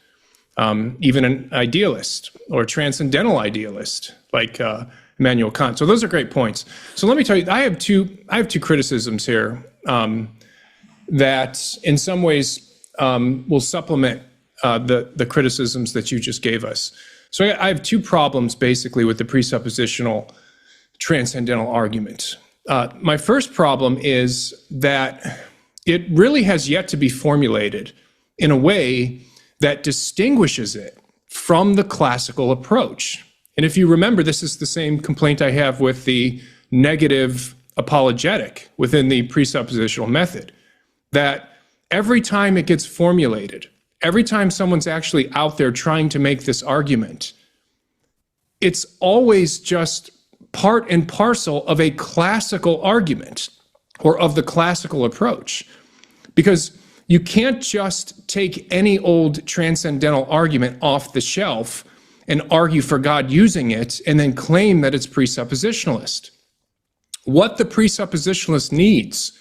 even an idealist or transcendental idealist like Immanuel Kant. So those are great points. So let me tell you, I have two criticisms here that in some ways will supplement the criticisms that you just gave us. So I have two problems basically with the presuppositional transcendental argument. My first problem is that it really has yet to be formulated in a way that distinguishes it from the classical approach. And if you remember, this is the same complaint I have with the negative apologetic within the presuppositional method, that every time it gets formulated, every time someone's actually out there trying to make this argument, it's always just part and parcel of a classical argument or of the classical approach. Because you can't just take any old transcendental argument off the shelf and argue for God using it and then claim that it's presuppositionalist. What the presuppositionalist needs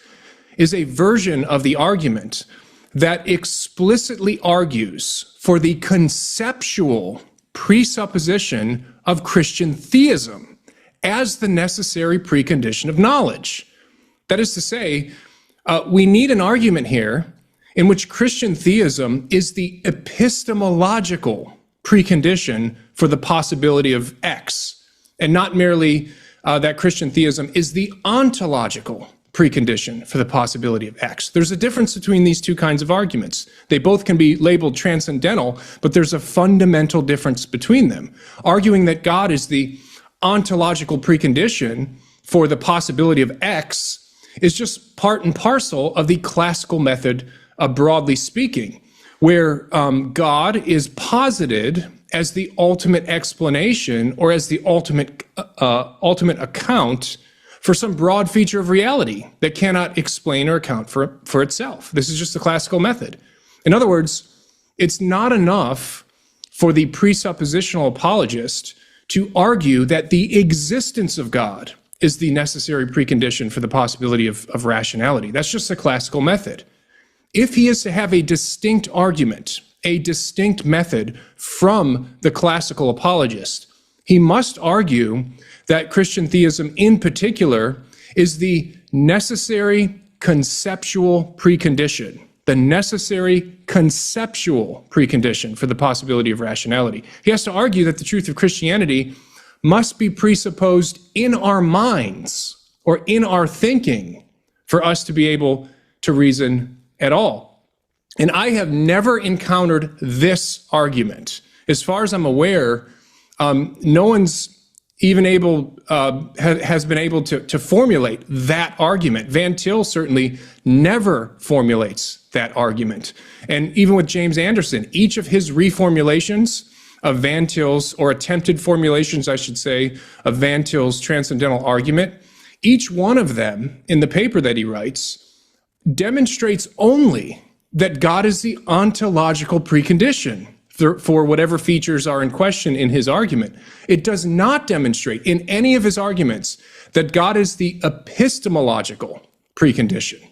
is a version of the argument that explicitly argues for the conceptual presupposition of Christian theism as the necessary precondition of knowledge. That is to say, we need an argument here in which Christian theism is the epistemological precondition for the possibility of X, and not merely that Christian theism is the ontological precondition for the possibility of X. There's a difference between these two kinds of arguments. They both can be labeled transcendental, but there's a fundamental difference between them. Arguing that God is the ontological precondition for the possibility of X is just part and parcel of the classical method, broadly speaking, where God is posited as the ultimate explanation or as the ultimate account for some broad feature of reality that cannot explain or account for itself. This is just the classical method. In other words, it's not enough for the presuppositional apologist to argue that the existence of God is the necessary precondition for the possibility of rationality. That's just the classical method. If he is to have a distinct argument, a distinct method from the classical apologist, he must argue that Christian theism in particular is the necessary conceptual precondition, the necessary conceptual precondition for the possibility of rationality. He has to argue that the truth of Christianity must be presupposed in our minds or in our thinking for us to be able to reason at all. And I have never encountered this argument. As far as I'm aware, no one's even has been able to formulate that argument. Van Til certainly never formulates that argument. And even with James Anderson, each of his reformulations of Van Til's, or attempted formulations, I should say, of Van Til's transcendental argument, each one of them in the paper that he writes demonstrates only that God is the ontological precondition for whatever features are in question in his argument. It does not demonstrate in any of his arguments that God is the epistemological precondition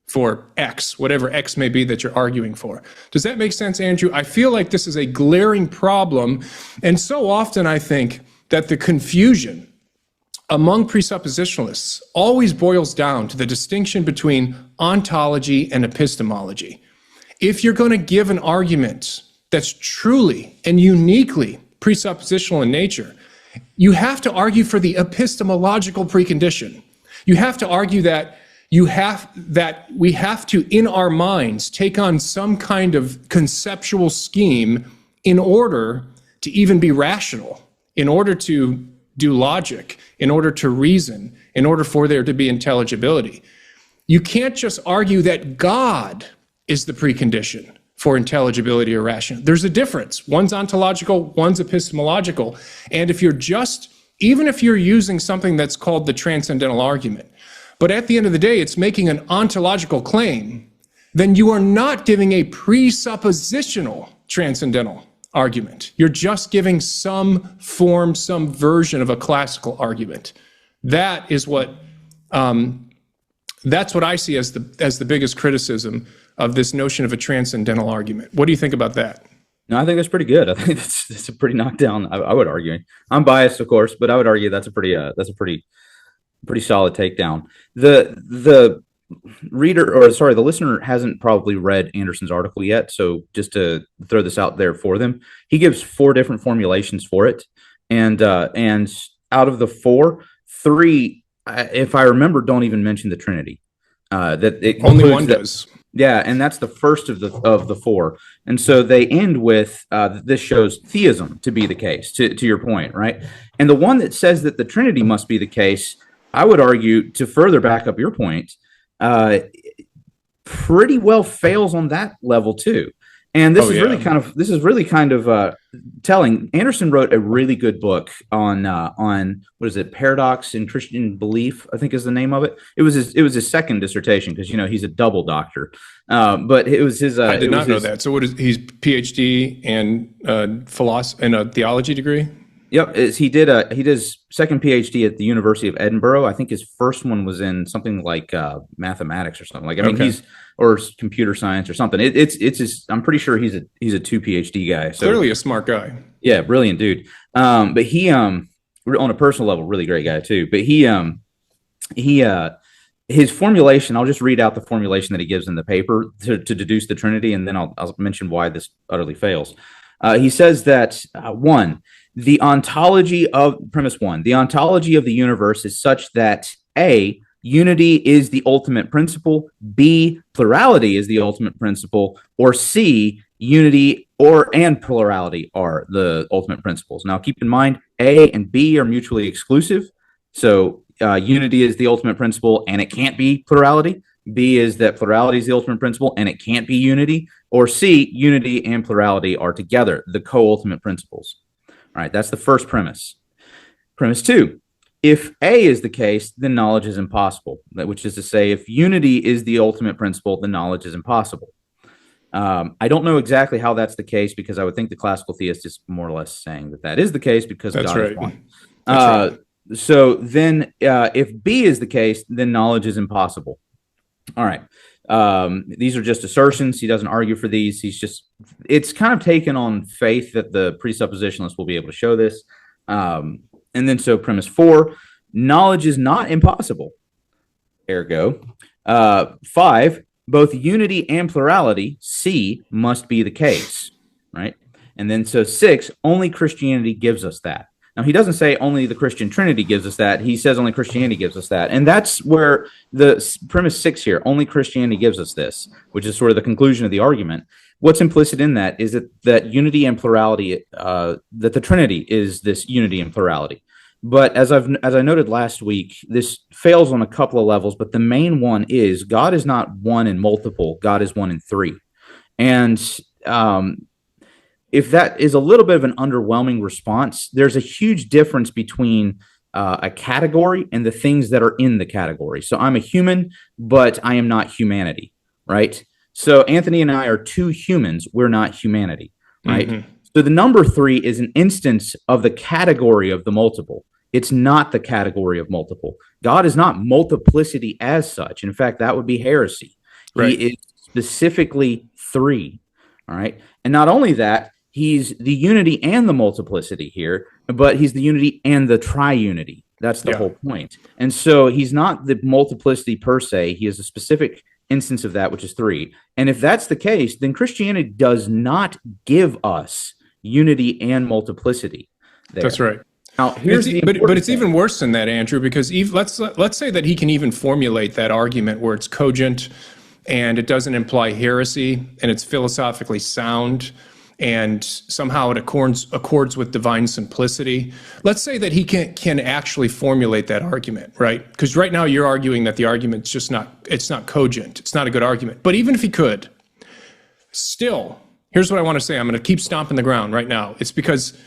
for X, whatever X may be that you're arguing for. Does that make sense, Andrew? I feel like this is a glaring problem, and so often I think that the confusion among presuppositionalists always boils down to the distinction between ontology and epistemology. If you're going to give an argument that's truly and uniquely presuppositional in nature, you have to argue for the epistemological precondition. You have to argue that we have to, in our minds, take on some kind of conceptual scheme in order to even be rational, in order to do logic, in order to reason, in order for there to be intelligibility. You can't just argue that God is the precondition for intelligibility or rational. There's a difference. One's ontological, one's epistemological. And even if you're using something that's called the transcendental argument, but at the end of the day, it's making an ontological claim, then you are not giving a presuppositional transcendental argument. You're just giving some form, some version of a classical argument. That is that's what I see as the biggest criticism of this notion of a transcendental argument. What do you think about that? No, I think that's pretty good. I think that's a pretty knockdown. I would argue. I'm biased, of course, but I would argue that's a pretty solid takedown. The listener hasn't probably read Anderson's article yet. So just to throw this out there for them, he gives 4 different formulations for it. And out of the 4, 3, if I remember, don't even mention the Trinity. That it only one does. Yeah, and that's the first of the 4. And so they end with this shows theism to be the case, to your point, right? And the one that says that the Trinity must be the case, I would argue, to further back up your point, pretty well fails on that level too. And this is really kind of telling. Anderson wrote a really good book on what is it, Paradox in Christian Belief, I think is the name of it. It was his second dissertation, because he's a double doctor. But it was his. I did not know that. So what is he's PhD and philosophy and a theology degree? Yep, he did his second PhD at the University of Edinburgh. I think his first one was in something like mathematics or something. He's or computer science or something. It's his, I'm pretty sure he's a 2 PhD guy. So clearly a smart guy. Yeah, brilliant dude. But he on a personal level, really great guy too. But his formulation, I'll just read out the formulation that he gives in the paper to deduce the Trinity, and then I'll mention why this utterly fails. He says that 1, the ontology of premise 1, the ontology of the universe is such that A, unity is the ultimate principle, B, plurality is the ultimate principle, or C, unity and plurality are the ultimate principles. Now, keep in mind, A and B are mutually exclusive. So unity is the ultimate principle and it can't be plurality. B is that plurality is the ultimate principle and it can't be unity. Or C, unity and plurality are together, the co-ultimate principles. All right, that's the first premise. Premise 2, if A is the case, then knowledge is impossible, which is to say, if unity is the ultimate principle, then knowledge is impossible. I don't know exactly how that's the case, because I would think the classical theist is more or less saying that is the case because that's God right. is one. That's right. So then if B is the case, then knowledge is impossible. All right. These are just assertions. He doesn't argue for these. It's kind of taken on faith that the presuppositionalists will be able to show this. And then so premise 4, knowledge is not impossible. Ergo. 5, both unity and plurality, C, must be the case, right? And then so 6, only Christianity gives us that. Now, he doesn't say only the Christian Trinity gives us that. He says only Christianity gives us that. And that's where the premise 6 here, only Christianity gives us this, which is sort of the conclusion of the argument. What's implicit in that is that unity and plurality, that the Trinity is this unity and plurality. But as I noted last week, this fails on a couple of levels, but the main one is God is not one in multiple, God is one in 3. And if that is a little bit of an underwhelming response, there's a huge difference between a category and the things that are in the category. So I'm a human, but I am not humanity, right? So Anthony and I are 2 humans. We're not humanity, right? Mm-hmm. So the number 3 is an instance of the category of the multiple. It's not the category of multiple. God is not multiplicity as such. In fact, that would be heresy. Right. He is specifically 3, all right? And not only that, he's the unity and the multiplicity here, but he's the unity and the triunity. That's the Yeah, whole point. And so he's not the multiplicity per se. He is a specific instance of that, which is three. And if that's the case, then Christianity does not give us unity and multiplicity there. that's right. Now, here's the but it's even worse than that, Andrew, because let's say that he can even formulate that argument where it's cogent and it doesn't imply heresy and it's philosophically sound and somehow it accords with divine simplicity. Let's say that he can actually formulate that argument, right? Because right now you're arguing that the argument's just it's not cogent. It's not a good argument. But even if he could, still, here's what I want to say. I'm going to keep stomping the ground right now. It's because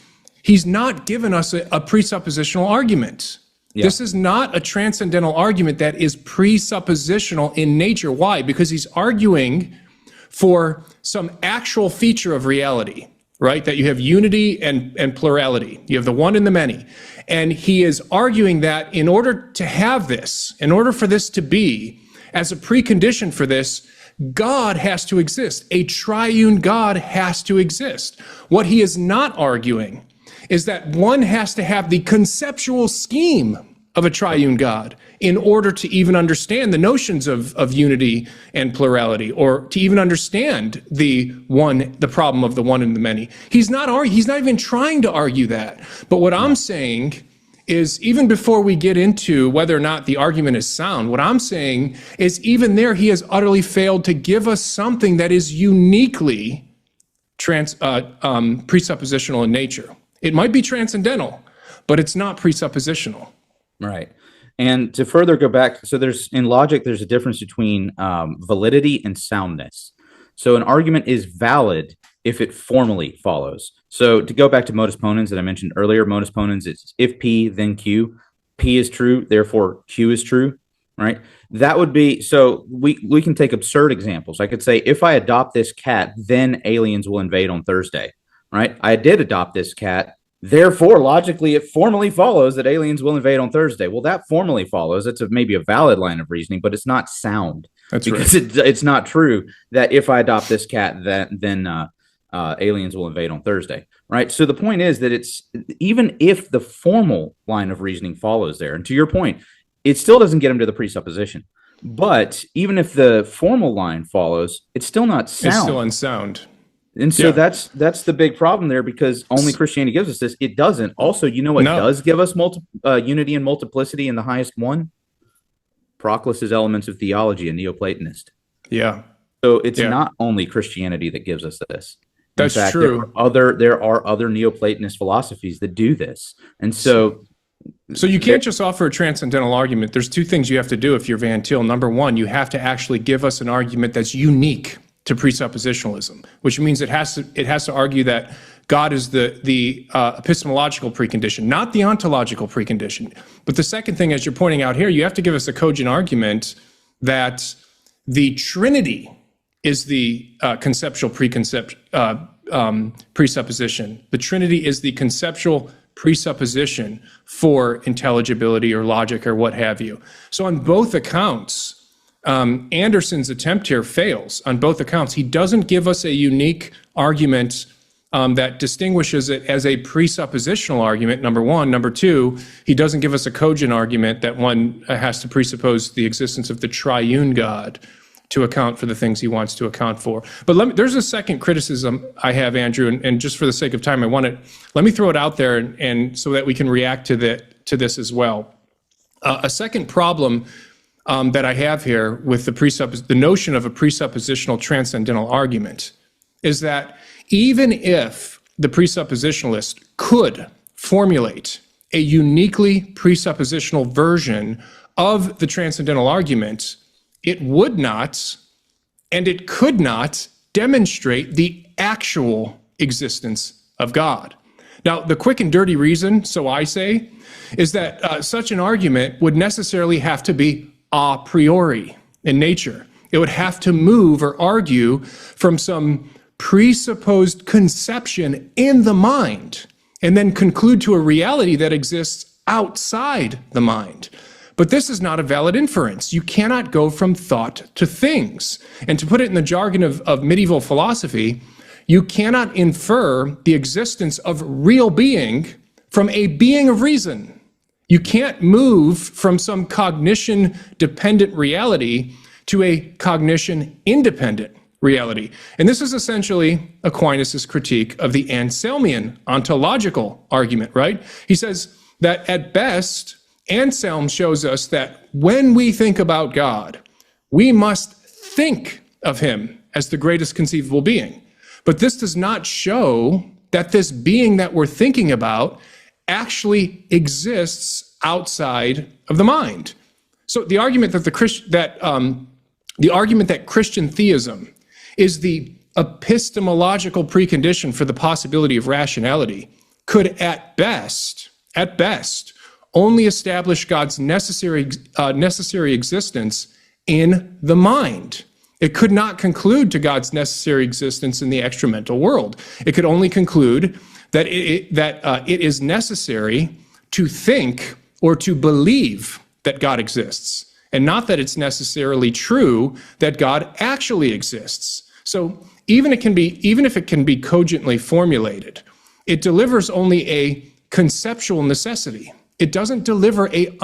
he's not given us a presuppositional argument. Yeah. This is not a transcendental argument that is presuppositional in nature. Why? Because he's arguing for some actual feature of reality, right? That you have unity and plurality. You have the one and the many. And he is arguing that in order to have this, in order for this to be, as a precondition for this, God has to exist. A triune God has to exist. What he is not arguing is that one has to have the conceptual scheme of a triune God in order to even understand the notions of unity and plurality, or to even understand the problem of the one and the many. He's not even trying to argue that. But what I'm saying is, even before we get into whether or not the argument is sound, what I'm saying is even there he has utterly failed to give us something that is uniquely presuppositional in nature. It might be transcendental, but it's not presuppositional. Right. And to further go back, so in logic, there's a difference between validity and soundness. So an argument is valid if it formally follows. So to go back to modus ponens that I mentioned earlier, modus ponens is if P, then Q. P is true, therefore Q is true, right? That would be, so we can take absurd examples. I could say, if I adopt this cat, then aliens will invade on Thursday, right? I did adopt this cat. Therefore, logically, it formally follows that aliens will invade on Thursday. Well, that formally follows. It's maybe a valid line of reasoning, but it's not sound. That's because right. It's not true that if I adopt this cat, then aliens will invade on Thursday, right? So the point is that it's, even if the formal line of reasoning follows there, and to your point, it still doesn't get him to the presupposition. But even if the formal line follows, it's still not sound. It's still unsound. And so that's the big problem there, because only Christianity gives us this. It doesn't. Also, you know what does give us unity and multiplicity in the highest one? Proclus's Elements of Theology, a Neoplatonist. Yeah. So it's not only Christianity that gives us this. That's fact, true. There are other Neoplatonist philosophies that do this. And so you can't just offer a transcendental argument. There's two things you have to do if you're Van Til. Number one, you have to actually give us an argument that's unique to presuppositionalism, which means it has to argue that God is the epistemological precondition, not the ontological precondition. But the second thing, as you're pointing out here, you have to give us a cogent argument that the Trinity is the conceptual presupposition. The Trinity is the conceptual presupposition for intelligibility or logic or what have you. So on both accounts, Anderson's attempt here fails on both accounts. He doesn't give us a unique argument that distinguishes it as a presuppositional argument, number one. Number two, he doesn't give us a cogent argument that one has to presuppose the existence of the triune God to account for the things he wants to account for. But there's a second criticism I have, Andrew, and just for the sake of time, let me throw it out there and so that we can react to this as well. A second problem that I have here with the notion of a presuppositional transcendental argument is that even if the presuppositionalist could formulate a uniquely presuppositional version of the transcendental argument, it would not and it could not demonstrate the actual existence of God. Now, the quick and dirty reason, so I say, is that such an argument would necessarily have to be a priori in nature. It would have to move or argue from some presupposed conception in the mind and then conclude to a reality that exists outside the mind. But this is not a valid inference. You cannot go from thought to things. And to put it in the jargon of medieval philosophy, you cannot infer the existence of real being from a being of reason. You can't move from some cognition-dependent reality to a cognition-independent reality. And this is essentially Aquinas' critique of the Anselmian ontological argument, right? He says that at best, Anselm shows us that when we think about God, we must think of him as the greatest conceivable being. But this does not show that this being that we're thinking about actually exists outside of the mind. So the argument that Christian theism is the epistemological precondition for the possibility of rationality could at best, only establish God's necessary existence in the mind. It could not conclude to God's necessary existence in the extramental world. It could only conclude that it is necessary to think or to believe that God exists, and not that it's necessarily true that God actually exists. So even if it can be cogently formulated, it delivers only a conceptual necessity. It doesn't deliver an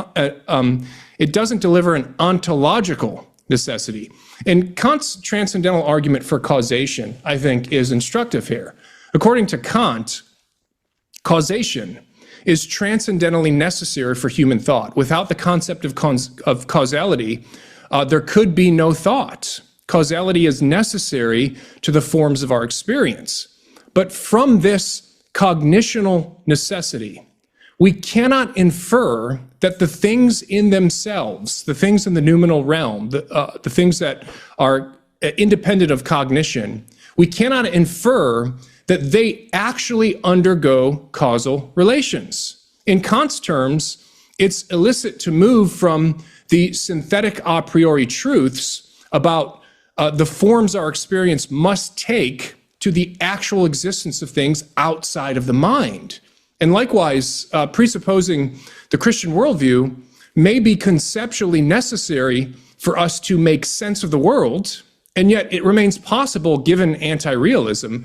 ontological necessity. And Kant's transcendental argument for causation, I think, is instructive here. According to Kant, causation is transcendentally necessary for human thought. Without the concept of causality, there could be no thought. Causality is necessary to the forms of our experience. But from this cognitional necessity, we cannot infer that the things in themselves, the things in the noumenal realm, the things that are independent of cognition, we cannot infer that they actually undergo causal relations. In Kant's terms, it's illicit to move from the synthetic a priori truths about the forms our experience must take to the actual existence of things outside of the mind. And likewise, presupposing the Christian worldview may be conceptually necessary for us to make sense of the world, and yet it remains possible, given anti-realism,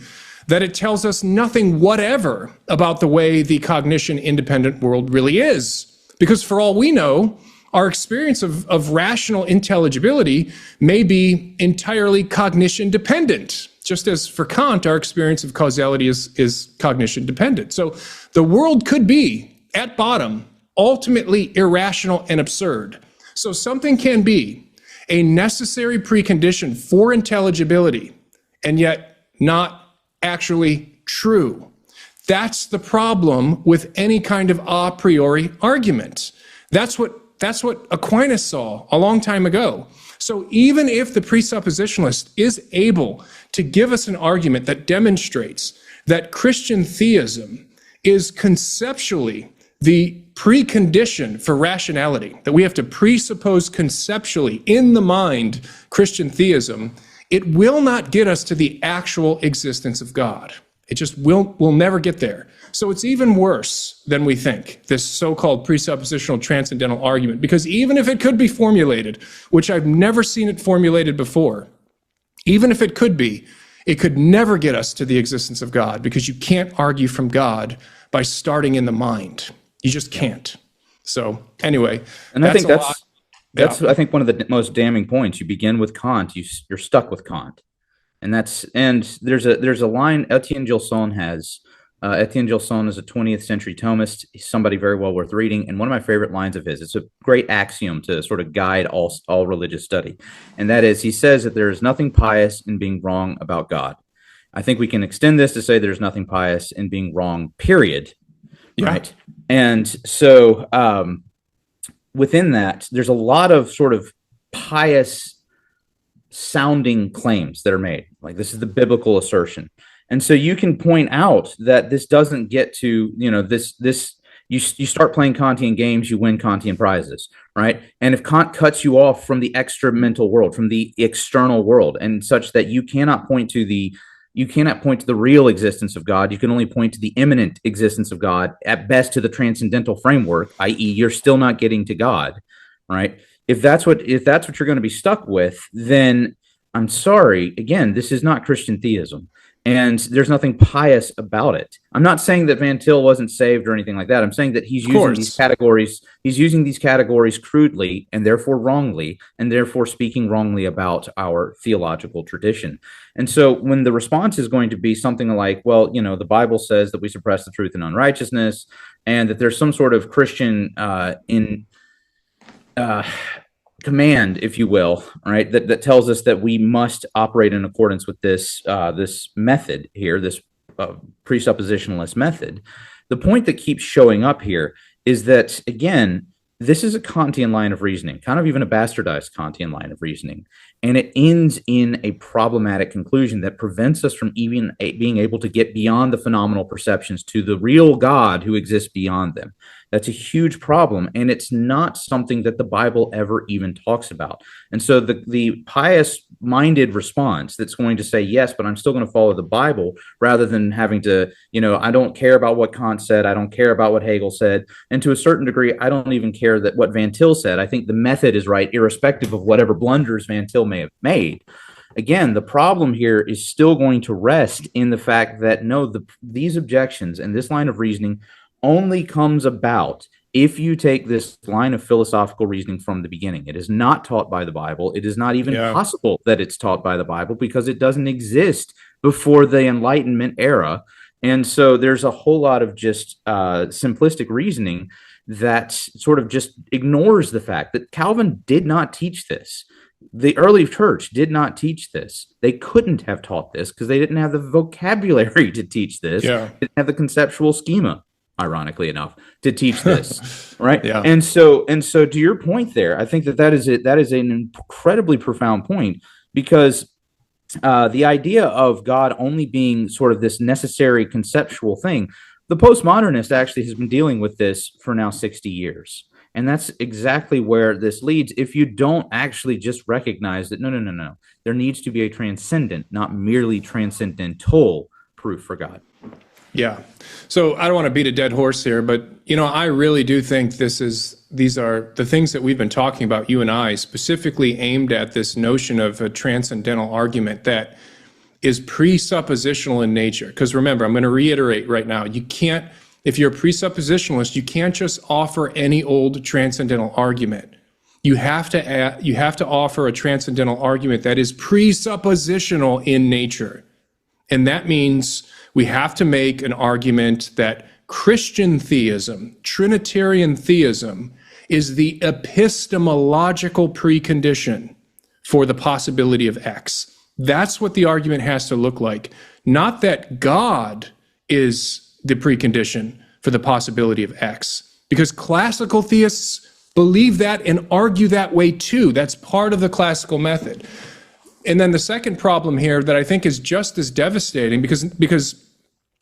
that it tells us nothing whatever about the way the cognition-independent world really is. Because for all we know, our experience of rational intelligibility may be entirely cognition-dependent, just as for Kant, our experience of causality is cognition-dependent. So the world could be, at bottom, ultimately irrational and absurd. So something can be a necessary precondition for intelligibility, and yet not actually true. That's the problem with any kind of a priori argument. That's what Aquinas saw a long time ago. So even if the presuppositionalist is able to give us an argument that demonstrates that Christian theism is conceptually the precondition for rationality, that we have to presuppose conceptually in the mind Christian theism, it will not get us to the actual existence of God. It just will never get there. So it's even worse than we think, this so-called presuppositional transcendental argument, because even if it could be formulated, which I've never seen it formulated before, even if it could be, it could never get us to the existence of God, because you can't argue from God by starting in the mind. You just can't. So anyway, and I think that's I think one of the most damning points. You begin with Kant, you're stuck with Kant. And there's a line Etienne Gilson has. Etienne Gilson is a 20th century Thomist. He's somebody very well worth reading. And one of my favorite lines of his, it's a great axiom to sort of guide all religious study. And that is, he says that there is nothing pious in being wrong about God. I think we can extend this to say there's nothing pious in being wrong, period. Yeah. Right. And so within that, there's a lot of sort of pious sounding claims that are made. Like, this is the biblical assertion. And so you can point out that this doesn't get to, you start playing Kantian games, you win Kantian prizes, right? And if Kant cuts you off from the extra-mental world, from the external world, and such that you cannot point to the real existence of God, you can only point to the immanent existence of God, at best to the transcendental framework, i.e., you're still not getting to God, right? If that's what you're going to be stuck with, then I'm sorry. Again, this is not Christian theism. And there's nothing pious about it. I'm not saying that Van Til wasn't saved or anything like that. I'm saying that he's using these categories crudely and therefore wrongly, and therefore speaking wrongly about our theological tradition. And so when the response is going to be something like, well, the Bible says that we suppress the truth in unrighteousness, and that there's some sort of Christian command, if you will, right, that tells us that we must operate in accordance with this method here, this presuppositionalist method. The point that keeps showing up here is that, again, this is a Kantian line of reasoning, kind of even a bastardized Kantian line of reasoning, and it ends in a problematic conclusion that prevents us from even being able to get beyond the phenomenal perceptions to the real God who exists beyond them. That's a huge problem, and it's not something that the Bible ever even talks about. And so the pious-minded response that's going to say, yes, but I'm still going to follow the Bible, rather than having to, I don't care about what Kant said, I don't care about what Hegel said, and to a certain degree, I don't even care that what Van Til said. I think the method is right, irrespective of whatever blunders Van Til may have made. Again, the problem here is still going to rest in the fact that, no, these objections and this line of reasoning only comes about if you take this line of philosophical reasoning from the beginning. It is not taught by the Bible. It is not even possible that it's taught by the Bible, because it doesn't exist before the Enlightenment era. And so there's a whole lot of just simplistic reasoning that sort of just ignores the fact that Calvin did not teach this. The early church did not teach this. They couldn't have taught this because they didn't have the vocabulary to teach this. They didn't have the conceptual schema, ironically enough, to teach this, right? And so to your point there, I think that is an incredibly profound point, because the idea of God only being sort of this necessary conceptual thing, the postmodernist actually has been dealing with this for now 60 years. And that's exactly where this leads if you don't actually just recognize that, no. There needs to be a transcendent, not merely transcendental proof for God. Yeah. So I don't want to beat a dead horse here, but, I really do think these are the things that we've been talking about, you and I, specifically aimed at this notion of a transcendental argument that is presuppositional in nature. Because remember, I'm going to reiterate right now, if you're a presuppositionalist, you can't just offer any old transcendental argument. You have to offer a transcendental argument that is presuppositional in nature. And that means we have to make an argument that Christian theism, Trinitarian theism, is the epistemological precondition for the possibility of X. That's what the argument has to look like. Not that God is the precondition for the possibility of X. Because classical theists believe that and argue that way too. That's part of the classical method. And then the second problem here that I think is just as devastating, because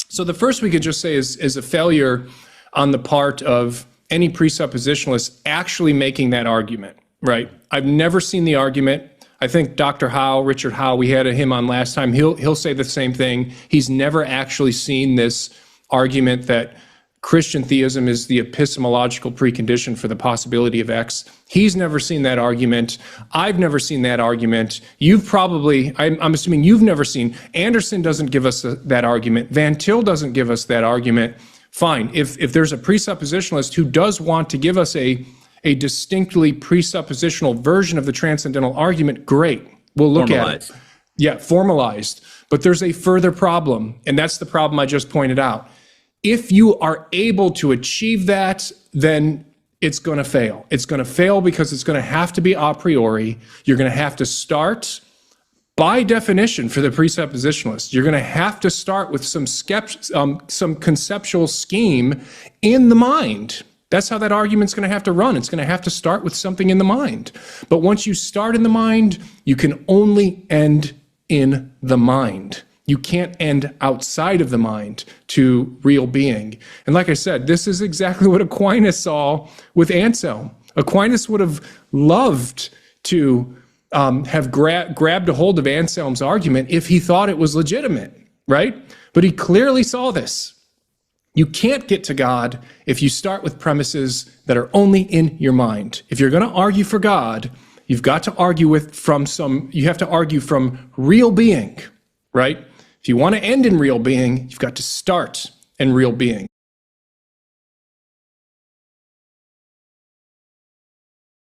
so the first we could just say is a failure on the part of any presuppositionalist actually making that argument, right? I've never seen the argument. I think Dr. Howe, Richard Howe, we had him on last time, he'll say the same thing. He's never actually seen this argument that Christian theism is the epistemological precondition for the possibility of X. He's never seen that argument. I've never seen that argument. I'm assuming you've never seen. Anderson doesn't give us that argument. Van Til doesn't give us that argument. Fine. If there's a presuppositionalist who does want to give us a distinctly presuppositional version of the transcendental argument, great. We'll look at it. Yeah, formalized. But there's a further problem, and that's the problem I just pointed out. If you are able to achieve that, then it's going to fail. It's going to fail because it's going to have to be a priori. You're going to have to start, by definition, for the presuppositionalist, you're going to have to start with some conceptual scheme in the mind. That's how that argument's going to have to run. It's going to have to start with something in the mind. But once you start in the mind, you can only end in the mind. You can't end outside of the mind to real being. And like I said, this is exactly what Aquinas saw with Anselm. Aquinas would have loved to have grabbed a hold of Anselm's argument if he thought it was legitimate, right? But he clearly saw this. You can't get to God if you start with premises that are only in your mind. If you're going to argue for God, you've got to argue from real being, right? If you want to end in real being, you've got to start in real being.